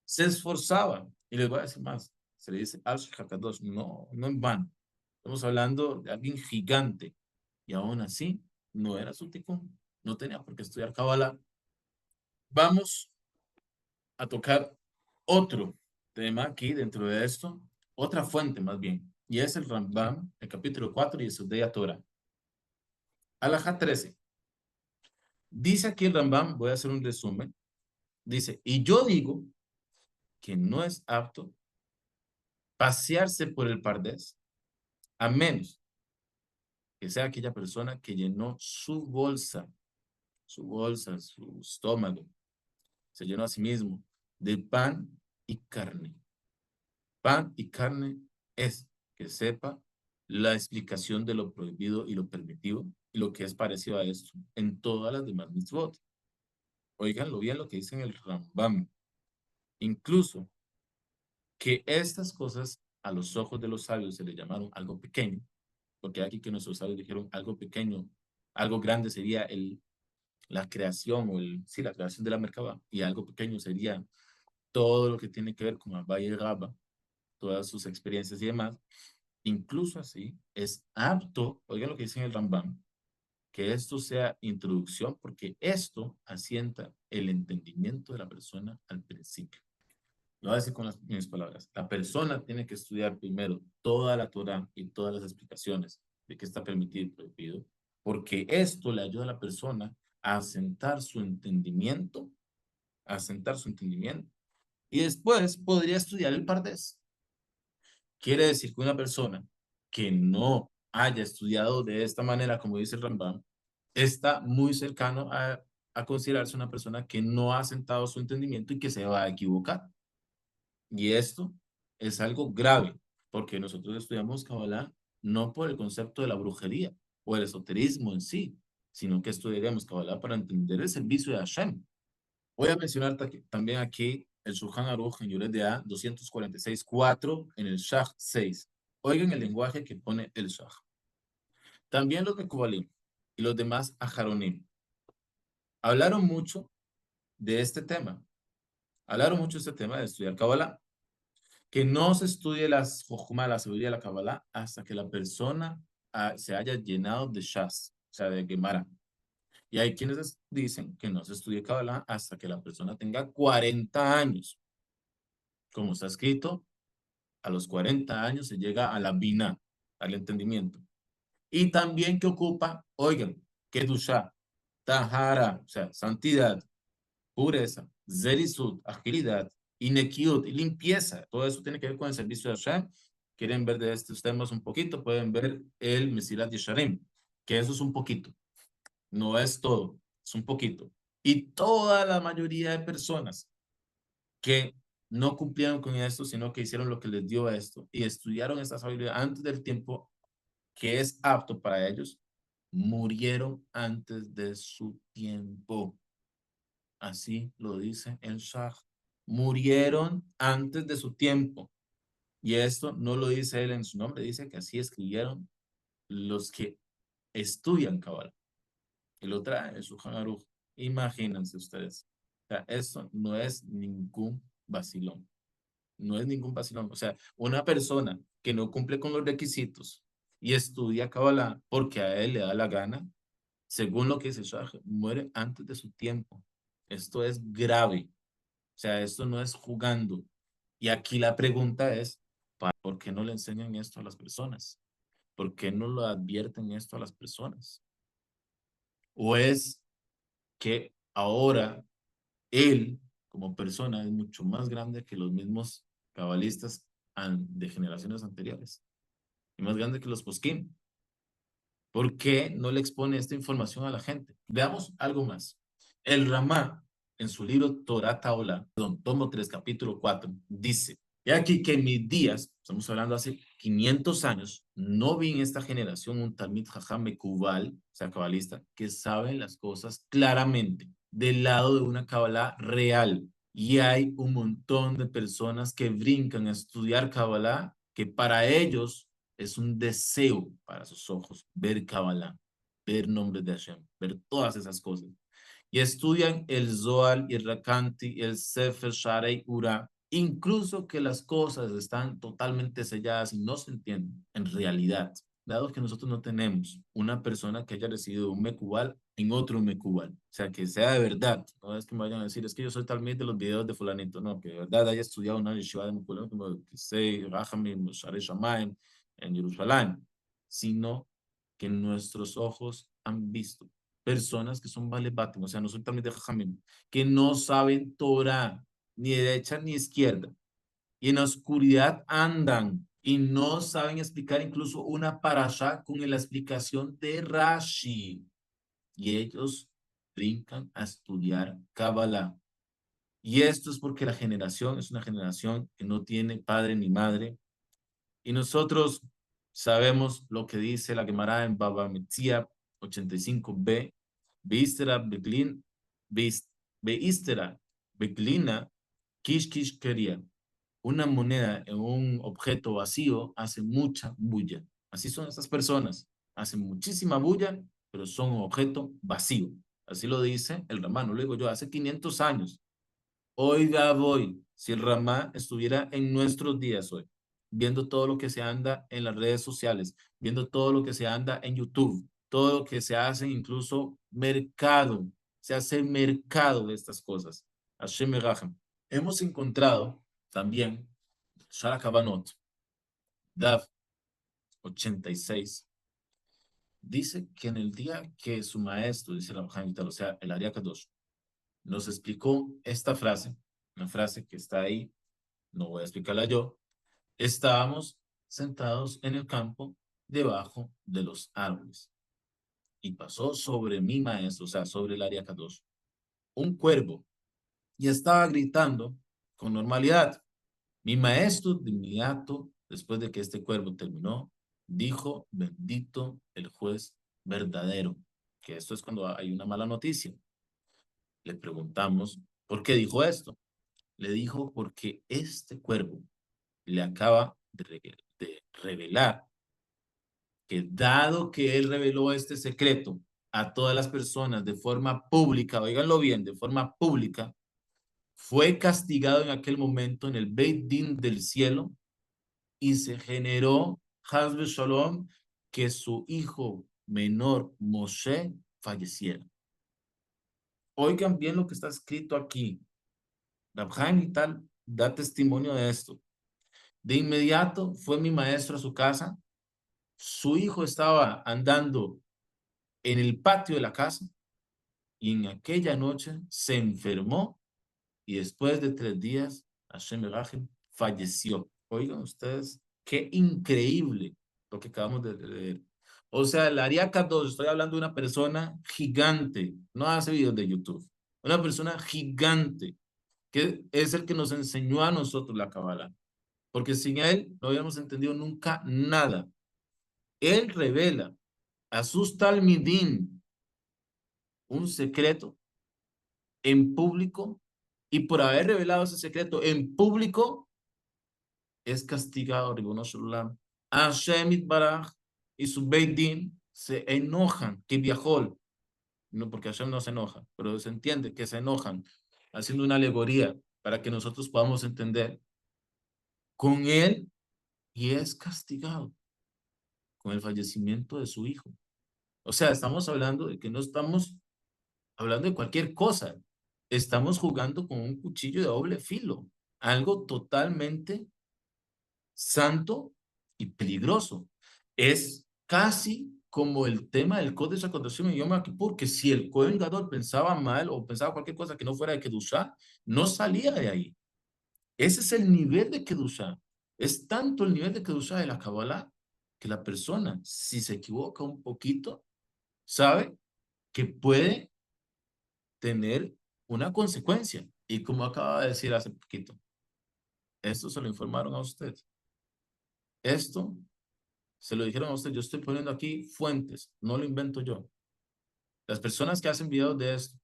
se esforzaba, y les voy a decir más, se le dice Arshech Kadosh, no, no en vano. Estamos hablando de alguien gigante, y aún así no era su tikkun, no tenía por qué estudiar Kabbalah. Vamos a tocar otro tema aquí dentro de esto, otra fuente más bien, y es el Rambam, el capítulo 4 y el Sudei Torah. Alajá 13. Dice aquí el Rambam, voy a hacer un resumen, dice, y yo digo que no es apto pasearse por el Pardés, a menos que sea aquella persona que llenó su bolsa, su estómago, se llenó a sí mismo de pan y carne. Pan y carne es que sepa la explicación de lo prohibido y lo permitido y lo que es parecido a esto en todas las demás mitzvot. Oiganlo bien lo que dice en el Rambam. Incluso que estas cosas a los ojos de los sabios se le llamaron algo pequeño, porque aquí que nuestros sabios dijeron algo pequeño, algo grande sería la creación sí, la creación de la Merkabah y algo pequeño sería todo lo que tiene que ver con Abba y Rabba, todas sus experiencias y demás. Incluso así, es apto, oigan lo que dice en el Rambam, que esto sea introducción, porque esto asienta el entendimiento de la persona al principio. Lo voy a decir con las mismas palabras. La persona tiene que estudiar primero toda la Torah y todas las explicaciones de qué está permitido y prohibido, porque esto le ayuda a la persona a asentar su entendimiento, a asentar su entendimiento, y después podría estudiar el Pardés. Quiere decir que una persona que no haya estudiado de esta manera, como dice el Rambam, está muy cercano a considerarse una persona que no ha sentado su entendimiento y que se va a equivocar. Y esto es algo grave, porque nosotros estudiamos Kabbalah no por el concepto de la brujería o el esoterismo en sí, sino que estudiaremos Kabbalah para entender el servicio de Hashem. Voy a mencionar también aquí el Shulchan Aruch en Yuret de A 246.4 en el Shach 6. Oigan el lenguaje que pone el Shach. También los Mekubalim y los demás Ajaronim hablaron mucho de este tema. Hablaron mucho de este tema de estudiar Kabbalah. Que no se estudie las Jochma, la sabiduría de la Kabbalah, hasta que la persona se haya llenado de Shas, o sea, de Gemara. Y hay quienes dicen que no se estudie Kabbalah hasta que la persona tenga 40 años. Como está escrito, a los 40 años se llega a la Bina, al entendimiento. Y también que ocupa, oigan, Kedusha, Tahara, o sea, santidad, pureza, zerisut, agilidad, y nekiut, y limpieza. Todo eso tiene que ver con el servicio de Hashem. Quieren ver de estos temas un poquito, pueden ver el Mesilat Yesharim, que eso es un poquito, no es todo, es un poquito. Y toda la mayoría de personas que no cumplieron con esto, sino que hicieron lo que les dio esto y estudiaron esta sabiduría antes del tiempo que es apto para ellos, murieron antes de su tiempo. Así lo dice el Shah. Murieron antes de su tiempo. Y esto no lo dice él en su nombre, dice que así escribieron los que estudian Kabbalah. Y lo trae en su Aruch. Imagínense ustedes. O sea, esto no es ningún vacilón. No es ningún vacilón. O sea, una persona que no cumple con los requisitos y estudia Kabbalah porque a él le da la gana, según lo que dice Shah, muere antes de su tiempo. Esto es grave. O sea, esto no es jugando. Y aquí la pregunta es, ¿por qué no le enseñan esto a las personas? ¿Por qué no lo advierten esto a las personas? ¿O es que ahora él, como persona, es mucho más grande que los mismos cabalistas de generaciones anteriores? Y más grande que los poskim? ¿Por qué no le expone esta información a la gente? Veamos algo más. El Ramá, en su libro Torah Taola, tomo 3, capítulo 4, dice, he aquí que en mis días, estamos hablando hace 500 años, no vi en esta generación un Talmid Jajam Mekubal, o sea, cabalista, que sabe las cosas claramente, del lado de una Kabbalah real. Y hay un montón de personas que brincan a estudiar Kabbalah, que para ellos es un deseo para sus ojos ver Kabbalah, ver nombres de Hashem, ver todas esas cosas. Y estudian el Zohar y el Rakanti, el Sefer Sharei Ura, incluso que las cosas están totalmente selladas y no se entienden en realidad, dado que nosotros no tenemos una persona que haya recibido un Mekubal en otro Mekubal, o sea, que sea de verdad, no es que me vayan a decir, es que yo soy tal vez de los videos de fulanito, no, que de verdad haya estudiado una yeshiva de Mekubal, como que sé, Rahamim, Sharei Shamayim, en Jerusalén, sino que nuestros ojos han visto personas que son valebatim, o sea, no son también de jajamim, que no saben Torah, ni derecha ni izquierda, y en la oscuridad andan y no saben explicar incluso una parasha con la explicación de Rashi, y ellos brincan a estudiar Kabbalah. Y esto es porque la generación es una generación que no tiene padre ni madre, y nosotros sabemos lo que dice la Gemara en Baba Metzia 85b. Beistera Beglin, Beistera Beglina, Kish Kish quería. Una moneda en un objeto vacío hace mucha bulla. Así son estas personas. Hacen muchísima bulla, pero son un objeto vacío. Así lo dice el Ramán, lo digo yo, hace 500 años. Oiga, voy, si el Ramá estuviera en nuestros días hoy, viendo todo lo que se anda en las redes sociales, viendo todo lo que se anda en YouTube, todo lo que se hace, incluso mercado, se hace mercado de estas cosas. Hashem Meraham. Hemos encontrado también Shara Kabanot, Dav 86, dice que en el día que su maestro, dice la o sea, el Ariya Kadosh, nos explicó esta frase, una frase que está ahí, no voy a explicarla yo. Estábamos sentados en el campo debajo de los árboles y pasó sobre mi maestro, o sea, sobre el área K2, un cuervo y estaba gritando con normalidad. Mi maestro de inmediato, después de que este cuervo terminó, dijo, bendito el juez verdadero, que esto es cuando hay una mala noticia. Le preguntamos, ¿por qué dijo esto? Le dijo porque este cuervo le acaba de revelar que dado que él reveló este secreto a todas las personas de forma pública, oíganlo bien, de forma pública, fue castigado en aquel momento en el Beit Din del cielo y se generó, Hazbe Shalom, que su hijo menor, Moshe, falleciera. Oigan bien lo que está escrito aquí. Rabhaim y tal da testimonio de esto. De inmediato fue mi maestro a su casa. Su hijo estaba andando en el patio de la casa y en aquella noche se enfermó y después de 3 días, Hashem Merajim falleció. Oigan ustedes, qué increíble lo que acabamos de leer. O sea, el Ariaca 2, estoy hablando de una persona gigante, no hace videos de YouTube, una persona gigante, que es el que nos enseñó a nosotros la Kabbalah, porque sin él no habíamos entendido nunca nada. Él revela a sus talmidim un secreto en público y por haber revelado ese secreto en público es castigado, Ribono Shel Olam. Hashem Itbaraj y su Beit Din se enojan, que viajó, no porque Hashem no se enoja, pero se entiende que se enojan, haciendo una alegoría para que nosotros podamos entender con él y es castigado con el fallecimiento de su hijo. O sea, estamos hablando de que no estamos hablando de cualquier cosa. Estamos jugando con un cuchillo de doble filo, algo totalmente santo y peligroso. Es casi como el tema del Kodesh HaKodashim en Yom Kippur, que si el Kohen Gadol pensaba mal o pensaba cualquier cosa que no fuera de Kedushá, no salía de ahí. Ese es el nivel de Kedushá. Es tanto el nivel de Kedushá de la Kabbalah que la persona, si se equivoca un poquito, sabe que puede tener una consecuencia. Y como acaba de decir hace poquito, esto se lo informaron a usted. Esto se lo dijeron a usted. Yo estoy poniendo aquí fuentes, no lo invento yo. Las personas que hacen videos de esto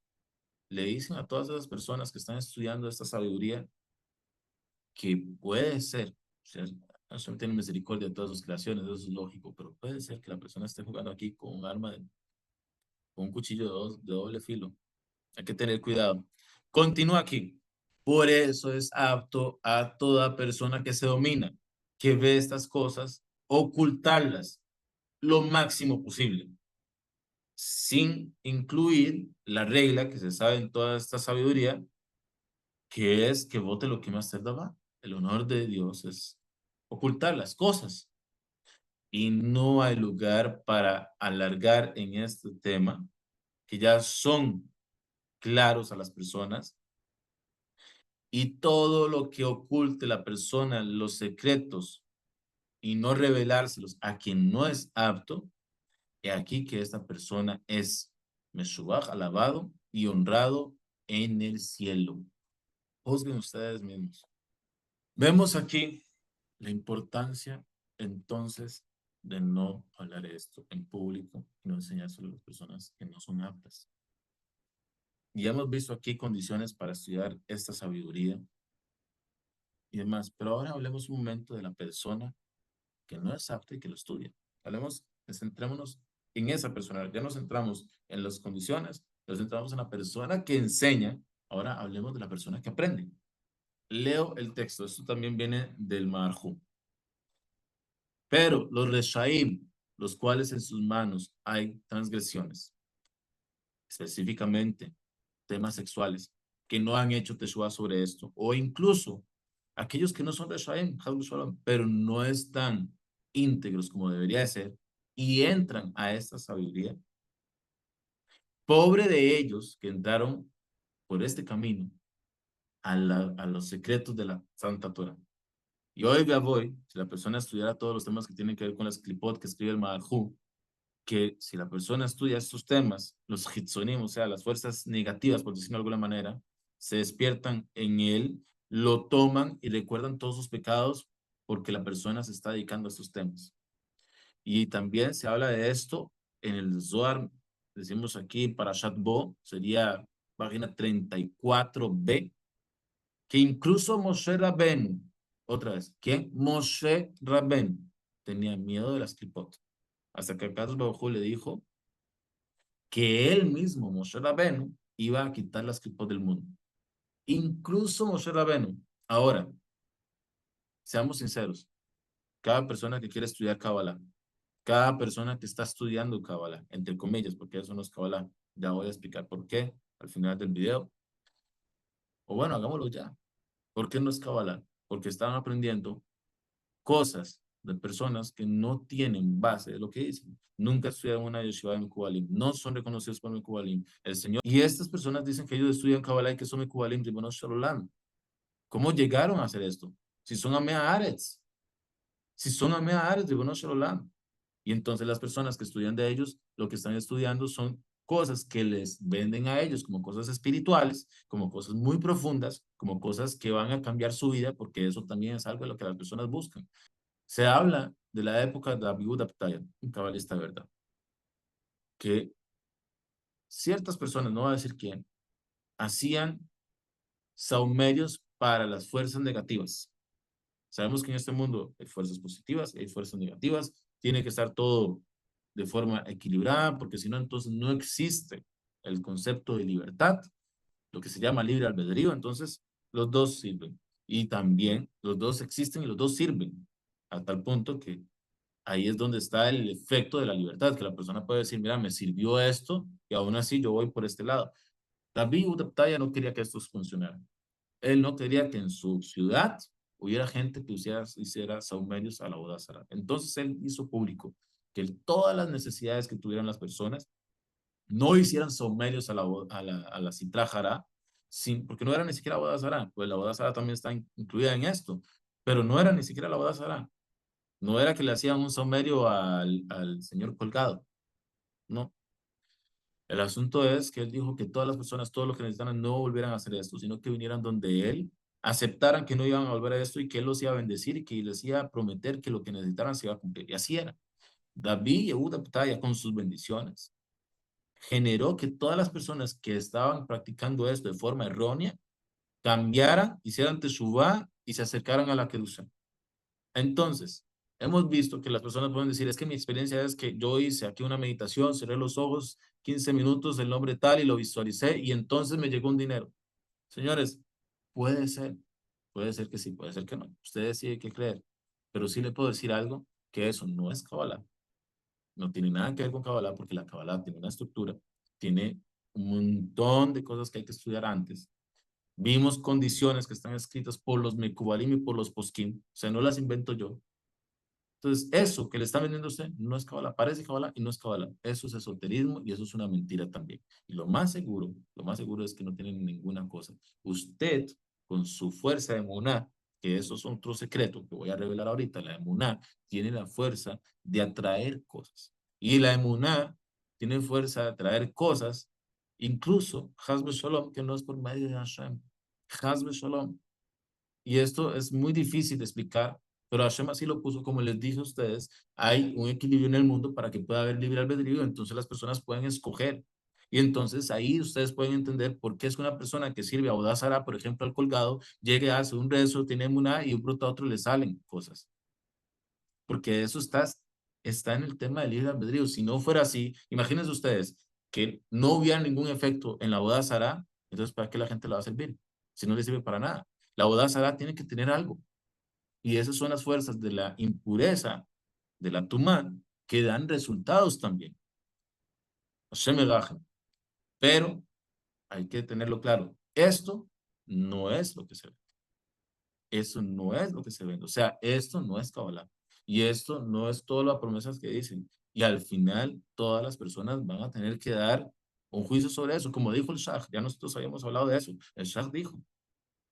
le dicen a todas esas personas que están estudiando esta sabiduría que puede ser, o sea, Hashem tiene misericordia de todas sus creaciones, eso es lógico, pero puede ser que la persona esté jugando aquí con un arma, con un cuchillo de doble filo. Hay que tener cuidado. Continúa aquí. Por eso es apto a toda persona que se domina, que ve estas cosas, ocultarlas lo máximo posible, sin incluir la regla que se sabe en toda esta sabiduría, que es que vote lo que más te da. El honor de Dios es ocultar las cosas y no hay lugar para alargar en este tema, que ya son claros a las personas y todo lo que oculte la persona, los secretos y no revelárselos a quien no es apto, he aquí que esta persona es Meshubach, alabado y honrado en el cielo. Juzguen ustedes mismos. Vemos aquí la importancia entonces de no hablar esto en público y no enseñárselo a las personas que no son aptas. Y ya hemos visto aquí condiciones para estudiar esta sabiduría y demás, pero ahora hablemos un momento de la persona que no es apta y que lo estudia. Hablemos, centrémonos en esa persona. Ya nos centramos en las condiciones, nos centramos en la persona que enseña. Ahora hablemos de la persona que aprende. Leo el texto, esto también viene del Marjú. Pero los Reshaim, los cuales en sus manos hay transgresiones, específicamente temas sexuales, que no han hecho teshuva sobre esto, o incluso aquellos que no son Reshaim, pero no están íntegros como debería de ser, y entran a esta sabiduría, pobre de ellos que entraron por este camino a los secretos de la Santa Torah. Y hoy voy, si la persona estudiara todos los temas que tienen que ver con las clipot que escribe el Maharjú, que si la persona estudia estos temas, los hitzonim, o sea, las fuerzas negativas, por decirlo de alguna manera, se despiertan en él, lo toman y recuerdan todos sus pecados porque la persona se está dedicando a estos temas. Y también se habla de esto en el Zohar, decimos aquí para Bo, sería página 34b, que incluso Moshe Rabbeinu, otra vez, ¿quién? Moshe Rabbeinu tenía miedo de las clipot. Hasta que Carlos Baruj le dijo que él mismo, Moshe Rabbeinu, iba a quitar las clipot del mundo. Incluso Moshe Rabbeinu. Ahora, seamos sinceros, cada persona que quiere estudiar Kabbalah, cada persona que está estudiando Kabbalah, entre comillas, porque eso no es Kabbalah, ya voy a explicar por qué al final del video. O bueno, hagámoslo ya. ¿Por qué no es Kabbalah? Porque están aprendiendo cosas de personas que no tienen base de lo que dicen. Nunca estudiaron una yeshiva de Mekubalim, no son reconocidos por Mekubalim. El Señor, y estas personas dicen que ellos estudian Kabbalah y que son Mekubalim, Ribono Shel Olam. ¿Cómo llegaron a hacer esto? Si son Amea Aretz, si son Amea Aretz, Ribono Shel Olam. Y entonces las personas que estudian de ellos, lo que están estudiando son cosas que les venden a ellos como cosas espirituales, como cosas muy profundas, como cosas que van a cambiar su vida, porque eso también es algo de lo que las personas buscan. Se habla de la época de Abiud Aptaya, un cabalista de verdad, que ciertas personas, no voy a decir quién, hacían saumerios para las fuerzas negativas. Sabemos que en este mundo hay fuerzas positivas, hay fuerzas negativas, tiene que estar todo de forma equilibrada, porque si no, entonces no existe el concepto de libertad, lo que se llama libre albedrío, entonces los dos sirven. Y también los dos existen y los dos sirven, a tal punto que ahí es donde está el efecto de la libertad, que la persona puede decir, mira, me sirvió esto y aún así yo voy por este lado. David Udaptaya no quería que esto funcionara. Él no quería que en su ciudad hubiera gente que hiciera saumerios a la boda Sara. Entonces él hizo público que todas las necesidades que tuvieran las personas no hicieran saumerios a la Sitra Jara, porque no era ni siquiera boda Sara, pues la boda Sara también está incluida en esto, pero no era ni siquiera la boda Sara. No era que le hacían un saumerio al señor colgado, no. El asunto es que él dijo que todas las personas, todos los que necesitaran, no volvieran a hacer esto, sino que vinieran donde él, aceptaran que no iban a volver a esto y que él los iba a bendecir y que les iba a prometer que lo que necesitaran se iba a cumplir. Y así era. David Yehuda Ptaya, con sus bendiciones, generó que todas las personas que estaban practicando esto de forma errónea cambiaran, hicieran teshuvá y se acercaran a la Kedusha. Entonces, hemos visto que las personas pueden decir, es que mi experiencia es que yo hice aquí una meditación, cerré los ojos, 15 minutos, el nombre tal y lo visualicé y entonces me llegó un dinero. Señores, puede ser que sí, puede ser que no. Usted decide qué creer, pero sí le puedo decir algo, que eso no es Kabbalah. No tiene nada que ver con Kabbalah porque la Kabbalah tiene una estructura, tiene un montón de cosas que hay que estudiar antes. Vimos condiciones que están escritas por los Mekubalim y por los Poskim, o sea, no las invento yo. Entonces, eso que le está vendiendo a usted no es Kabbalah, parece Kabbalah y no es Kabbalah. Eso es esoterismo y eso es una mentira también. Y lo más seguro es que no tienen ninguna cosa. Usted, con su fuerza de Emuná, que eso es otro secreto que voy a revelar ahorita, la Emuná tiene la fuerza de atraer cosas. Y la Emuná tiene fuerza de atraer cosas, incluso Hasbe Shalom, que no es por medio de Hashem. Hasbe Shalom. Y esto es muy difícil de explicar, pero Hashem así lo puso, como les dije a ustedes, hay un equilibrio en el mundo para que pueda haber libre albedrío, entonces las personas pueden escoger. Y entonces ahí ustedes pueden entender por qué es que una persona que sirve a Odazara, por ejemplo, al colgado, llegue, hace un rezo, tiene una y un bruto a otro le salen cosas. Porque eso está en el tema del libre albedrío. Si no fuera así, imagínense ustedes que no hubiera ningún efecto en la boda Sara, entonces ¿para qué la gente la va a servir? Si no le sirve para nada. La boda Sara tiene que tener algo. Y esas son las fuerzas de la impureza, de la tumán, que dan resultados también. Hashem Elohim. Pero hay que tenerlo claro. Esto no es lo que se ve. Eso no es lo que se vende. O sea, esto no es Kabbalah. Y esto no es todas las promesas que dicen. Y al final, todas las personas van a tener que dar un juicio sobre eso. Como dijo el Shah, ya nosotros habíamos hablado de eso. El Shah dijo,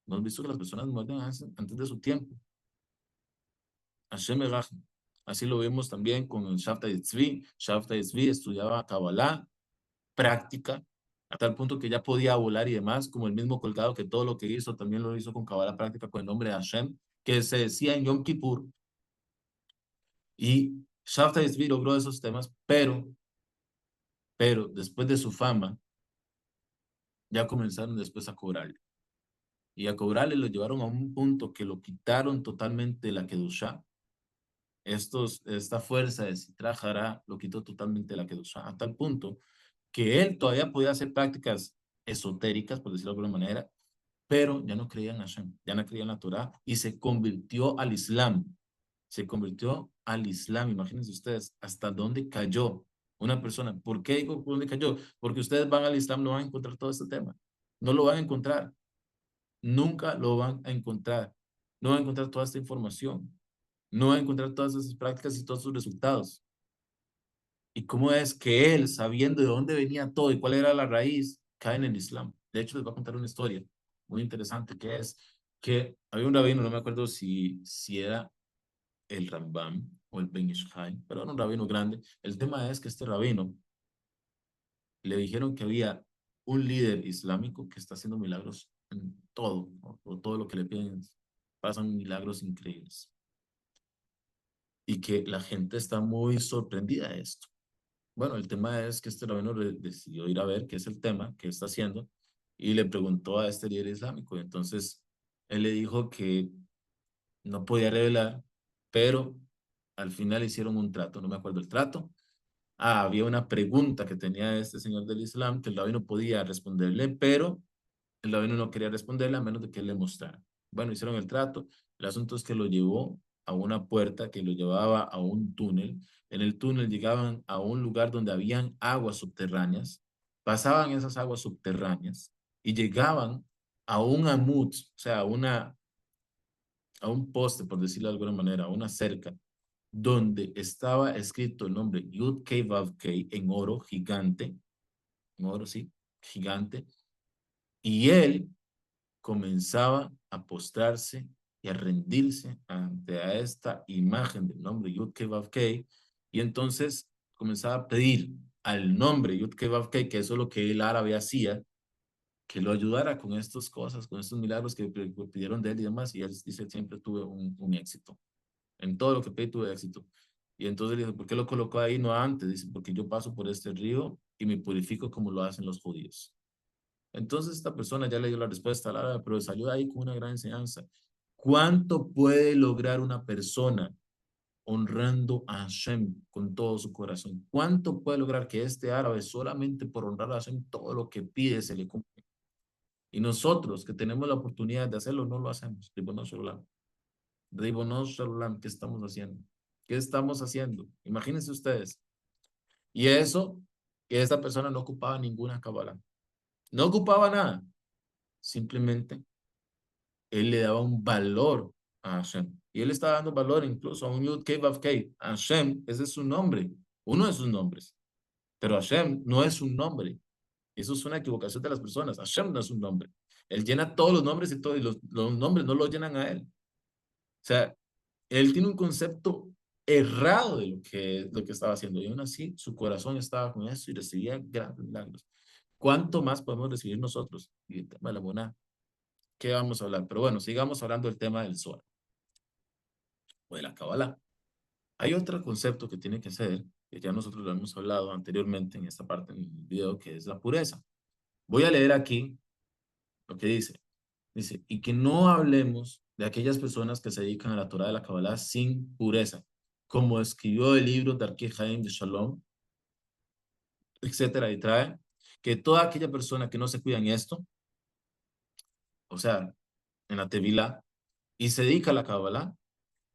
no hemos visto que las personas mueren antes de su tiempo. Hashem Erachim. Así lo vimos también con el Shabtai Tzvi. Shabtai Tzvi estudiaba Kabbalah, práctica, a tal punto que ya podía volar y demás, como el mismo colgado que todo lo que hizo también lo hizo con Kabbalah práctica con el nombre de Hashem, que se decía en Yom Kippur. Y Shabtai Tzvi logró esos temas, pero después de su fama, ya comenzaron después a cobrarle. Y a cobrarle lo llevaron a un punto que lo quitaron totalmente de la Kedushá. Esta fuerza de Sitra Jara lo quitó totalmente de la Kedushá, a tal punto que él todavía podía hacer prácticas esotéricas, por decirlo de alguna manera, pero ya no creía en Hashem, ya no creía en la Torah y se convirtió al Islam. Se convirtió al Islam. Imagínense ustedes hasta dónde cayó una persona. ¿Por qué digo por dónde cayó? Porque ustedes van al Islam, no van a encontrar todo este tema. No lo van a encontrar. Nunca lo van a encontrar. No van a encontrar toda esta información. no va a encontrar todas esas prácticas y todos sus resultados. ¿Y cómo es que él, sabiendo de dónde venía todo y cuál era la raíz, cae en el Islam? De hecho, les voy a contar una historia muy interesante, que es que había un rabino, no me acuerdo si era el Rambam o el Ben Ish Hai, pero era un rabino grande. El tema es que este rabino le dijeron que había un líder islámico que está haciendo milagros en todo, o todo lo que le piden, pasan milagros increíbles. Y que la gente está muy sorprendida de esto. Bueno, el tema es que este rabino decidió ir a ver qué es el tema, qué está haciendo, y le preguntó a este líder islámico. Y entonces él le dijo que no podía revelar, pero al final hicieron un trato, no me acuerdo el trato. Había una pregunta que tenía este señor del Islam que el rabino podía responderle, pero el rabino no quería responderle a menos de que él le mostrara. Bueno, hicieron el trato. El asunto es que lo llevó a una puerta que lo llevaba a un túnel. En el túnel llegaban a un lugar donde habían aguas subterráneas. Pasaban esas aguas subterráneas y llegaban a un amud, o sea, a un poste, por decirlo de alguna manera, a una cerca, donde estaba escrito el nombre Yud Kei Vav Kei en oro gigante, en oro, sí, gigante, y él comenzaba a postrarse y a rendirse ante a esta imagen del nombre Yud Kei Vav Kei, y entonces comenzaba a pedir al nombre Yud Kei Vav Kei, que eso es lo que el árabe hacía, que lo ayudara con estas cosas, con estos milagros que pidieron de él y demás, y él dice, siempre tuve un éxito. En todo lo que pedí tuve éxito. Y entonces le dice, ¿por qué lo colocó ahí no antes? Dice, porque yo paso por este río y me purifico como lo hacen los judíos. Entonces esta persona ya le dio la respuesta al árabe, pero salió de ahí con una gran enseñanza. ¿Cuánto puede lograr una persona honrando a Hashem con todo su corazón? ¿Cuánto puede lograr que este árabe solamente por honrar a Hashem todo lo que pide se le cumple? Y nosotros que tenemos la oportunidad de hacerlo, no lo hacemos. Ribono Shalom. Ribono Shalom, ¿qué estamos haciendo? ¿Qué estamos haciendo? Imagínense ustedes. Y eso, que esta persona no ocupaba ninguna cabala. No ocupaba nada. Simplemente él le daba un valor a Hashem. Y él está dando valor incluso a un Yud Kei Vav Kei. Hashem, ese es su nombre, uno de sus nombres. Pero Hashem no es un nombre. Eso es una equivocación de las personas. Hashem no es un nombre. Él llena todos los nombres y, todo, y los nombres no lo llenan a él. O sea, él tiene un concepto errado de lo que estaba haciendo. Y aún así, su corazón estaba con eso y recibía grandes milagros. ¿Cuánto más podemos recibir nosotros? Y el tema de la moneda, ¿qué vamos a hablar? Pero bueno, sigamos hablando del tema del Zohar o de la Kabbalah. Hay otro concepto que tiene que ser, que ya nosotros lo hemos hablado anteriormente en esta parte del video, que es la pureza. Voy a leer aquí lo que dice. Dice, y que no hablemos de aquellas personas que se dedican a la Torah de la Kabbalah sin pureza, como escribió el libro Darkei Haim de Shalom, etcétera, y trae que toda aquella persona que no se cuida en esto, o sea, en la Tevilá, y se dedica a la Kabbalah,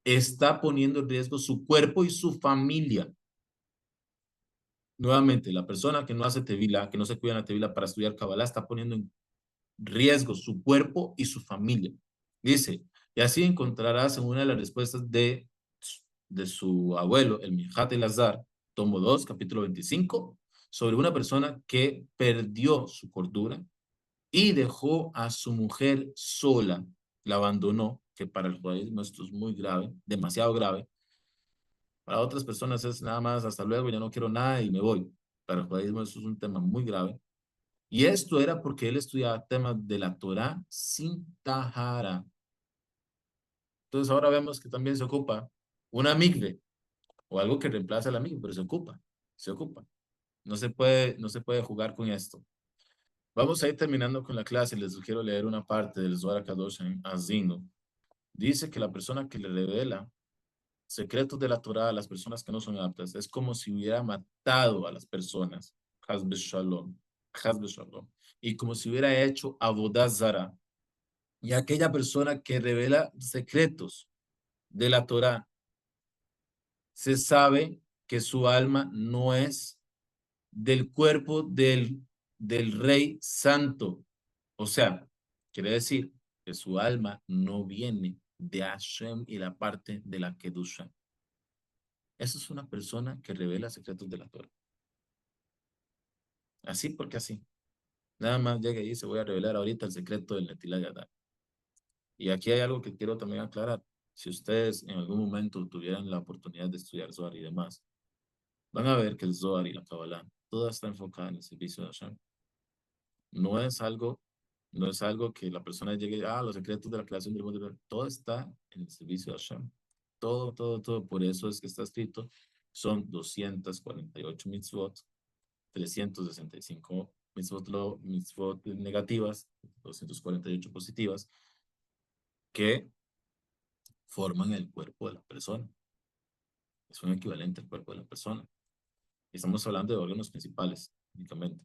está poniendo en riesgo su cuerpo y su familia. Nuevamente, la persona que no hace Tevilá, que no se cuida en la Tevilá para estudiar Kabbalah, está poniendo en riesgo su cuerpo y su familia. Dice, y así encontrarás en una de las respuestas de su abuelo, el Mijat el-Azar, tomo 2, capítulo 25, sobre una persona que perdió su cordura y dejó a su mujer sola, la abandonó, que para el judaísmo esto es muy grave, demasiado grave. Para otras personas es nada más, hasta luego, ya no quiero nada y me voy. Para el judaísmo esto es un tema muy grave. Y esto era porque él estudiaba temas de la Torá sin Tahara. Entonces ahora vemos que también se ocupa una migve o algo que reemplaza a la migve, pero se ocupa, se ocupa. No se puede jugar con esto. Vamos a ir terminando con la clase. Les sugiero leer una parte del Zohar Kadosh en Azino. Dice que la persona que le revela secretos de la Torá a las personas que no son aptas es como si hubiera matado a las personas. Hazbe Shalom. Hazbe Shalom. Y como si hubiera hecho Avodah Zara. Y aquella persona que revela secretos de la Torá, se sabe que su alma no es del cuerpo del Rey Santo. O sea, quiere decir que su alma no viene de Hashem y la parte de la Kedusha. Eso es una persona que revela secretos de la Torah. Así porque así. Nada más llega y dice, voy a revelar ahorita el secreto del Netilat Yadayim. Y aquí hay algo que quiero también aclarar. Si ustedes en algún momento tuvieran la oportunidad de estudiar Zohar y demás, van a ver que el Zohar y la Kabbalah, toda está enfocada en el servicio de Hashem. No es algo, no es algo que la persona llegue, los secretos de la creación del mundo, todo está en el servicio de Hashem. Todo, todo, todo. Por eso es que está escrito, son 248 mitzvot, 365 mitzvot negativas, 248 positivas, que forman el cuerpo de la persona. Es un equivalente al cuerpo de la persona. Estamos hablando de órganos principales, únicamente.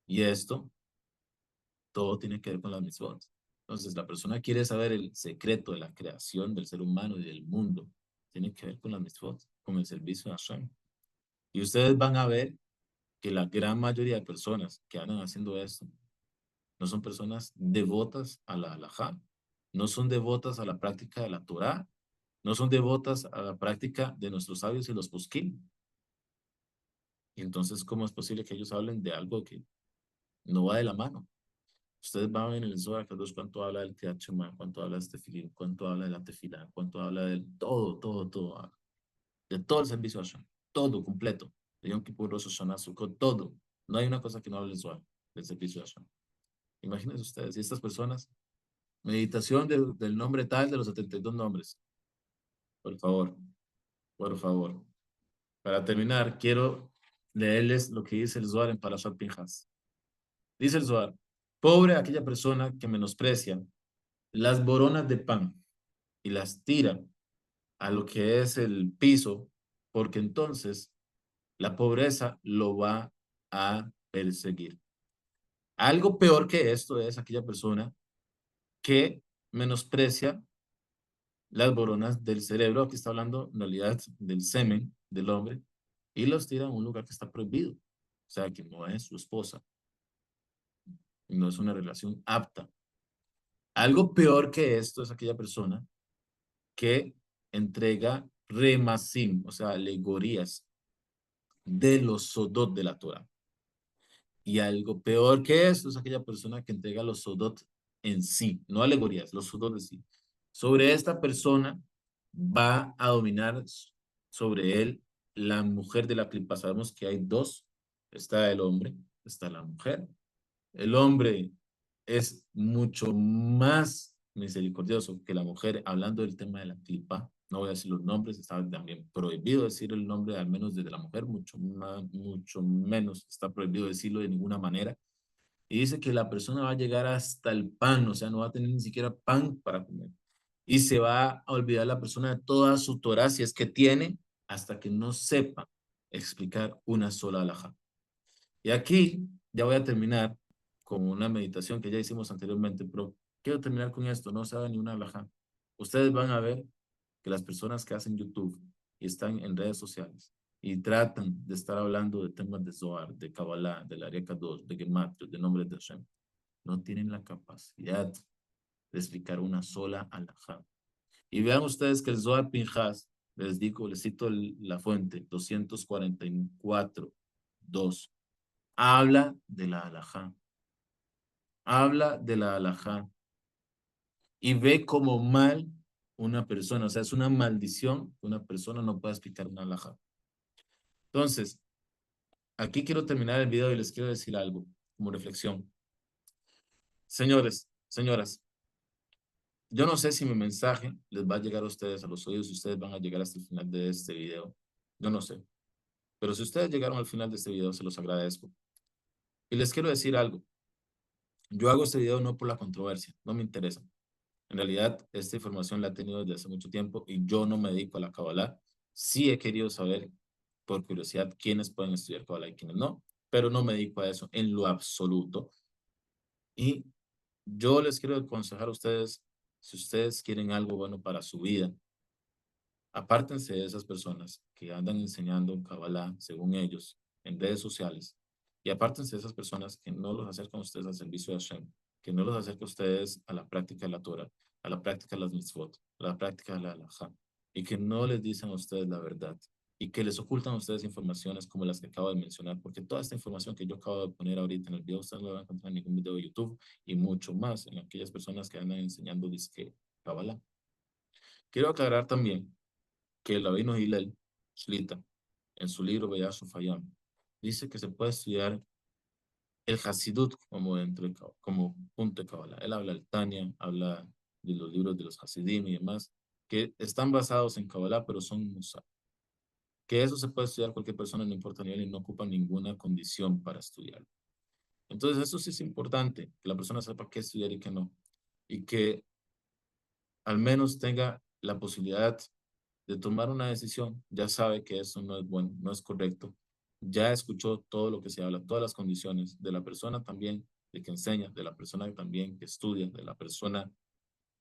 Y esto, todo tiene que ver con las mitzvot. Entonces, la persona quiere saber el secreto de la creación del ser humano y del mundo. Tiene que ver con las mitzvot, con el servicio a Hashem. Y ustedes van a ver que la gran mayoría de personas que andan haciendo esto no son personas devotas a la halajá, no son devotas a la práctica de la Torá, no son devotas a la práctica de nuestros sabios y los poskim. Y entonces, ¿cómo es posible que ellos hablen de algo que no va de la mano? Ustedes van a ver en el Zohar Kadosh cuánto habla del Kriyat Shema, cuánto habla de este filín, cuánto habla de la tefilá, cuánto habla del todo, todo, todo, de todo el servicio a Hashem, todo completo, de Yom Kippur, Rosh Hashanah, Sukkot, todo. No hay una cosa que no hable el Zohar, del servicio a Hashem. Imagínense ustedes, y estas personas, meditación del nombre tal de los 72 nombres. Por favor, por favor. Para terminar, quiero leerles lo que dice el Zohar en Parashat Pinchas. Dice el Zohar, pobre aquella persona que menosprecia las boronas de pan y las tira a lo que es el piso, porque entonces la pobreza lo va a perseguir. Algo peor que esto es aquella persona que menosprecia las boronas del cerebro, aquí está hablando en realidad del semen del hombre, y los tira a un lugar que está prohibido, o sea, que no es su esposa, no es una relación apta. Algo peor que esto es aquella persona que entrega remasim, o sea, alegorías de los sodot de la Torah. Y algo peor que esto es aquella persona que entrega los sodot en sí, no alegorías, los sodot de sí. Sobre esta persona va a dominar sobre él la mujer de la clipa. Sabemos que hay dos, está el hombre, está la mujer. El hombre es mucho más misericordioso que la mujer, hablando del tema de la clipa. No voy a decir los nombres, está también prohibido decir el nombre, al menos desde la mujer, mucho más, mucho menos está prohibido decirlo de ninguna manera. Y dice que la persona va a llegar hasta el pan, o sea, no va a tener ni siquiera pan para comer. Y se va a olvidar la persona de toda su Torah, si es que tiene, hasta que no sepa explicar una sola alhaja. Y aquí ya voy a terminar con una meditación que ya hicimos anteriormente, pero quiero terminar con esto, no sabe ni una alhaja. Ustedes van a ver que las personas que hacen YouTube y están en redes sociales y tratan de estar hablando de temas de Zohar, de Kabbalah, de la Área Kadosh, de Gematria, de nombres de Hashem, no tienen la capacidad de explicar una sola alhaja. Y vean ustedes que el Zohar Pinchas, les digo, les cito la fuente, 244, 2, habla de la alhaja, habla de la alhaja y ve como mal una persona, o sea, es una maldición que una persona no pueda explicar una alhaja. Entonces, aquí quiero terminar el video y les quiero decir algo como reflexión. Señores, señoras, yo no sé si mi mensaje les va a llegar a ustedes, a los oídos, si ustedes van a llegar hasta el final de este video. Yo no sé. Pero si ustedes llegaron al final de este video, se los agradezco. Y les quiero decir algo. Yo hago este video no por la controversia, no me interesa. En realidad, esta información la he tenido desde hace mucho tiempo y yo no me dedico a la Kabbalah. Sí he querido saber, por curiosidad, quiénes pueden estudiar Kabbalah y quiénes no, pero no me dedico a eso en lo absoluto. Y yo les quiero aconsejar a ustedes, si ustedes quieren algo bueno para su vida, apártense de esas personas que andan enseñando Kabbalah, según ellos, en redes sociales. Y apártense de esas personas que no los acercan a ustedes al servicio de Hashem, que no los acercan a ustedes a la práctica de la Torah, a la práctica de las mitzvot. la práctica de la halajá, y que no les dicen a ustedes la verdad, y que les ocultan a ustedes informaciones como las que acabo de mencionar, porque toda esta información que yo acabo de poner ahorita en el video, ustedes no la van a encontrar en ningún video de YouTube, y mucho más en aquellas personas que andan enseñando disque Kabbalah. Quiero aclarar también que el Rabino Hillel Shlita, en su libro Beyash Fayam, dice que se puede estudiar el Hasidut como, como punto de Kabbalah. Él habla del Tania, habla de los libros de los Hasidim y demás, que están basados en Kabbalah, pero son Musar. Que eso se puede estudiar cualquier persona, no importa nivel, y no ocupa ninguna condición para estudiarlo. Entonces, eso sí es importante, que la persona sepa qué estudiar y qué no. Y que al menos tenga la posibilidad de tomar una decisión, ya sabe que eso no es bueno, no es correcto, ya escuchó todo lo que se habla, todas las condiciones de la persona también, de que enseña, de la persona también que estudia, de la persona,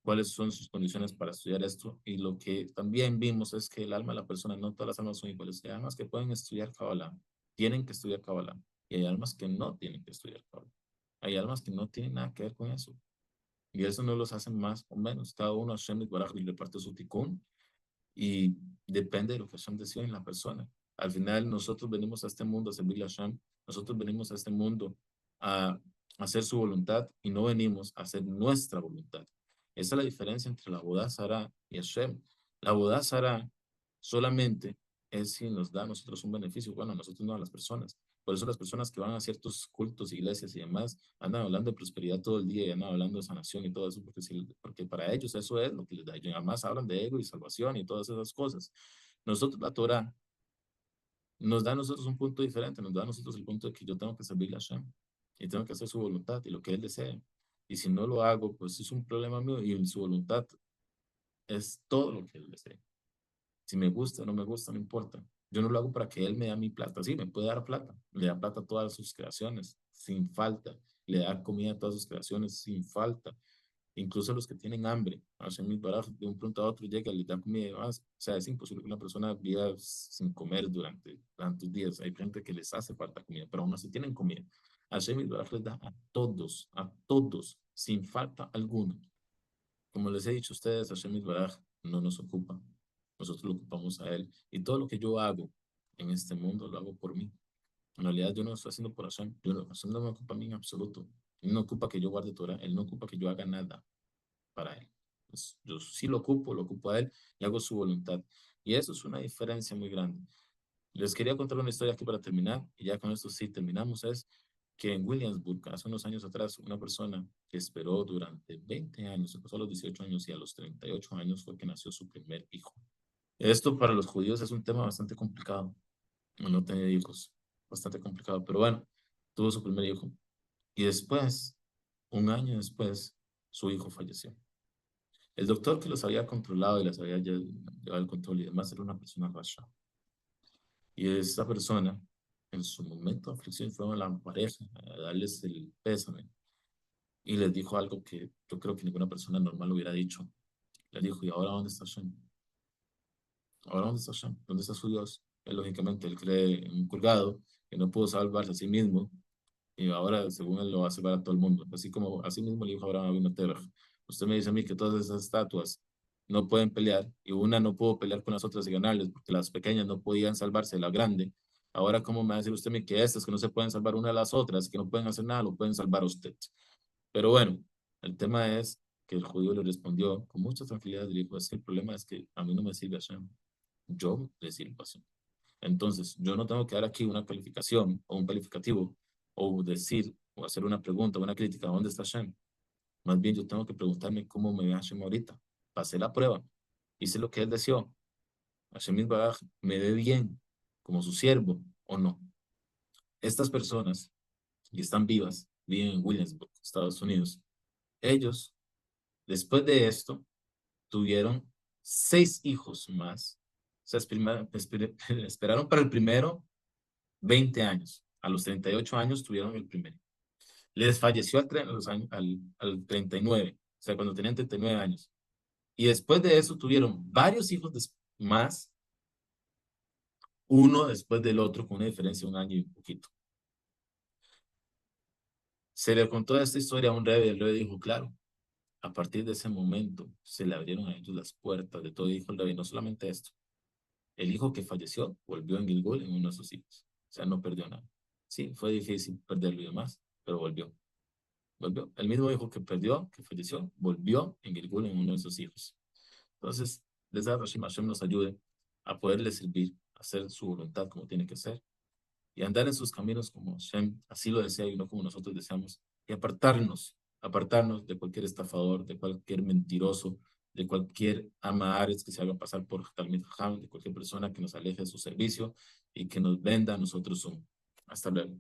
cuáles son sus condiciones para estudiar esto. Y lo que también vimos es que el alma de la persona, no todas las almas son iguales. Hay almas que pueden estudiar Kabbalah, tienen que estudiar Kabbalah, y hay almas que no tienen que estudiar Kabbalah. Hay almas que no tienen nada que ver con eso. Y eso no los hace más o menos. Cada uno, Hashem Baraj, le parte su tikkun y depende de lo que Hashem decida en la persona. Al final, nosotros venimos a este mundo a servirle a Hashem, nosotros venimos a este mundo a hacer su voluntad y no venimos a hacer nuestra voluntad. Esa es la diferencia entre la Bodá Sara y Hashem. La Bodá Sara solamente es si nos da a nosotros un beneficio, bueno, a nosotros no, a las personas. Por eso las personas que van a ciertos cultos, iglesias y demás, andan hablando de prosperidad todo el día y andan hablando de sanación y todo eso, porque, porque para ellos eso es lo que les da. Y además hablan de ego y salvación y todas esas cosas. Nosotros, la Torah, nos da a nosotros un punto diferente, nos da a nosotros el punto de que yo tengo que servirle a Hashem y tengo que hacer su voluntad y lo que Él desee. Y si no lo hago, pues es un problema mío y su voluntad es todo lo que Él desee. Si me gusta o no me gusta, no importa. Yo no lo hago para que él me dé mi plata. Sí, me puede dar plata. Le da plata a todas sus creaciones, sin falta. Le da comida a todas sus creaciones, sin falta. Incluso a los que tienen hambre. Hashem Baraj, de un pronto a otro llega, le da comida y demás. O sea, es imposible que una persona viva sin comer durante tantos días. Hay gente que les hace falta comida, pero aún así tienen comida. Hashem Baraj les da a todos, sin falta alguna. Como les he dicho a ustedes, Hashem Baraj no nos ocupa. Nosotros lo ocupamos a Él. Y todo lo que yo hago en este mundo lo hago por mí. En realidad yo no lo estoy haciendo por Hashem. Hashem no me ocupa a mí en absoluto. Él no ocupa que yo guarde Torah. Él no ocupa que yo haga nada para Él. Pues, yo sí lo ocupo a Él y hago su voluntad. Y eso es una diferencia muy grande. Les quería contar una historia aquí para terminar, y ya con esto sí terminamos, es que en Williamsburg, hace unos años atrás, una persona que esperó durante 20 años, se pasó a los 18 años y a los 38 años fue que nació su primer hijo. Esto para los judíos es un tema bastante complicado, no tener hijos, bastante complicado, pero bueno, tuvo su primer hijo. Y después, un año después, su hijo falleció. El doctor que los había controlado y les había llevado el control y demás era una persona rasha. Y esta persona, en su momento de aflicción, fue a la pareja a darles el pésame y les dijo algo que yo creo que ninguna persona normal hubiera dicho. Le dijo, ¿y ahora dónde está Shem? ¿Ahora dónde está Shem? ¿Dónde está su Dios? Él, lógicamente, él cree en un colgado que no pudo salvarse a sí mismo y ahora, según él, lo va a salvar a todo el mundo. Así como, así mismo le dijo Abraham Avinu Terach. Usted me dice a mí que todas esas estatuas no pueden pelear y una no pudo pelear con las otras y ganarles porque las pequeñas no podían salvarse de la grande. Ahora, ¿cómo me va a decir usted a mí que estas que no se pueden salvar una de las otras, que no pueden hacer nada, lo pueden salvar a usted? Pero bueno, el tema es que el judío le respondió con mucha tranquilidad, le dijo, es que el problema es que a mí no me sirve Hashem, yo le sirvo a Hashem. Entonces, yo no tengo que dar aquí una calificación o un calificativo o decir o hacer una pregunta o una crítica, ¿dónde está Hashem? Más bien yo tengo que preguntarme cómo me ve Hashem ahorita. Pasé la prueba, hice lo que él deseó. Hashem Yisbaraj me ve bien como su siervo o no. Estas personas que están vivas, viven en Williamsburg, Estados Unidos. Ellos, después de esto, tuvieron 6 hijos más. O sea, esperaron para el primero 20 años. A los 38 años tuvieron el primero. Les falleció al 39, o sea, cuando tenían 39 años. Y después de eso tuvieron varios hijos más, uno después del otro, con una diferencia de un año y un poquito. Se le contó esta historia a un rebe y el rebe dijo, claro, A partir de ese momento se le abrieron a ellos las puertas de todo hijo de David. No solamente esto, el hijo que falleció volvió en Gilgul en uno de sus hijos. O sea, no perdió nada. Sí, fue difícil perderlo y demás, pero volvió. Volvió. El mismo hijo que perdió, que falleció, volvió en Gilgul en uno de sus hijos. Entonces, desde Hashem nos ayude a poderle servir, a hacer su voluntad como tiene que ser y andar en sus caminos como Hashem así lo desea y no como nosotros deseamos, y apartarnos de cualquier estafador, de cualquier mentiroso, de cualquier ama Ares que se haga pasar por Talmid Jajam, de cualquier persona que nos aleje de su servicio y que nos venda a nosotros un. Hasta luego.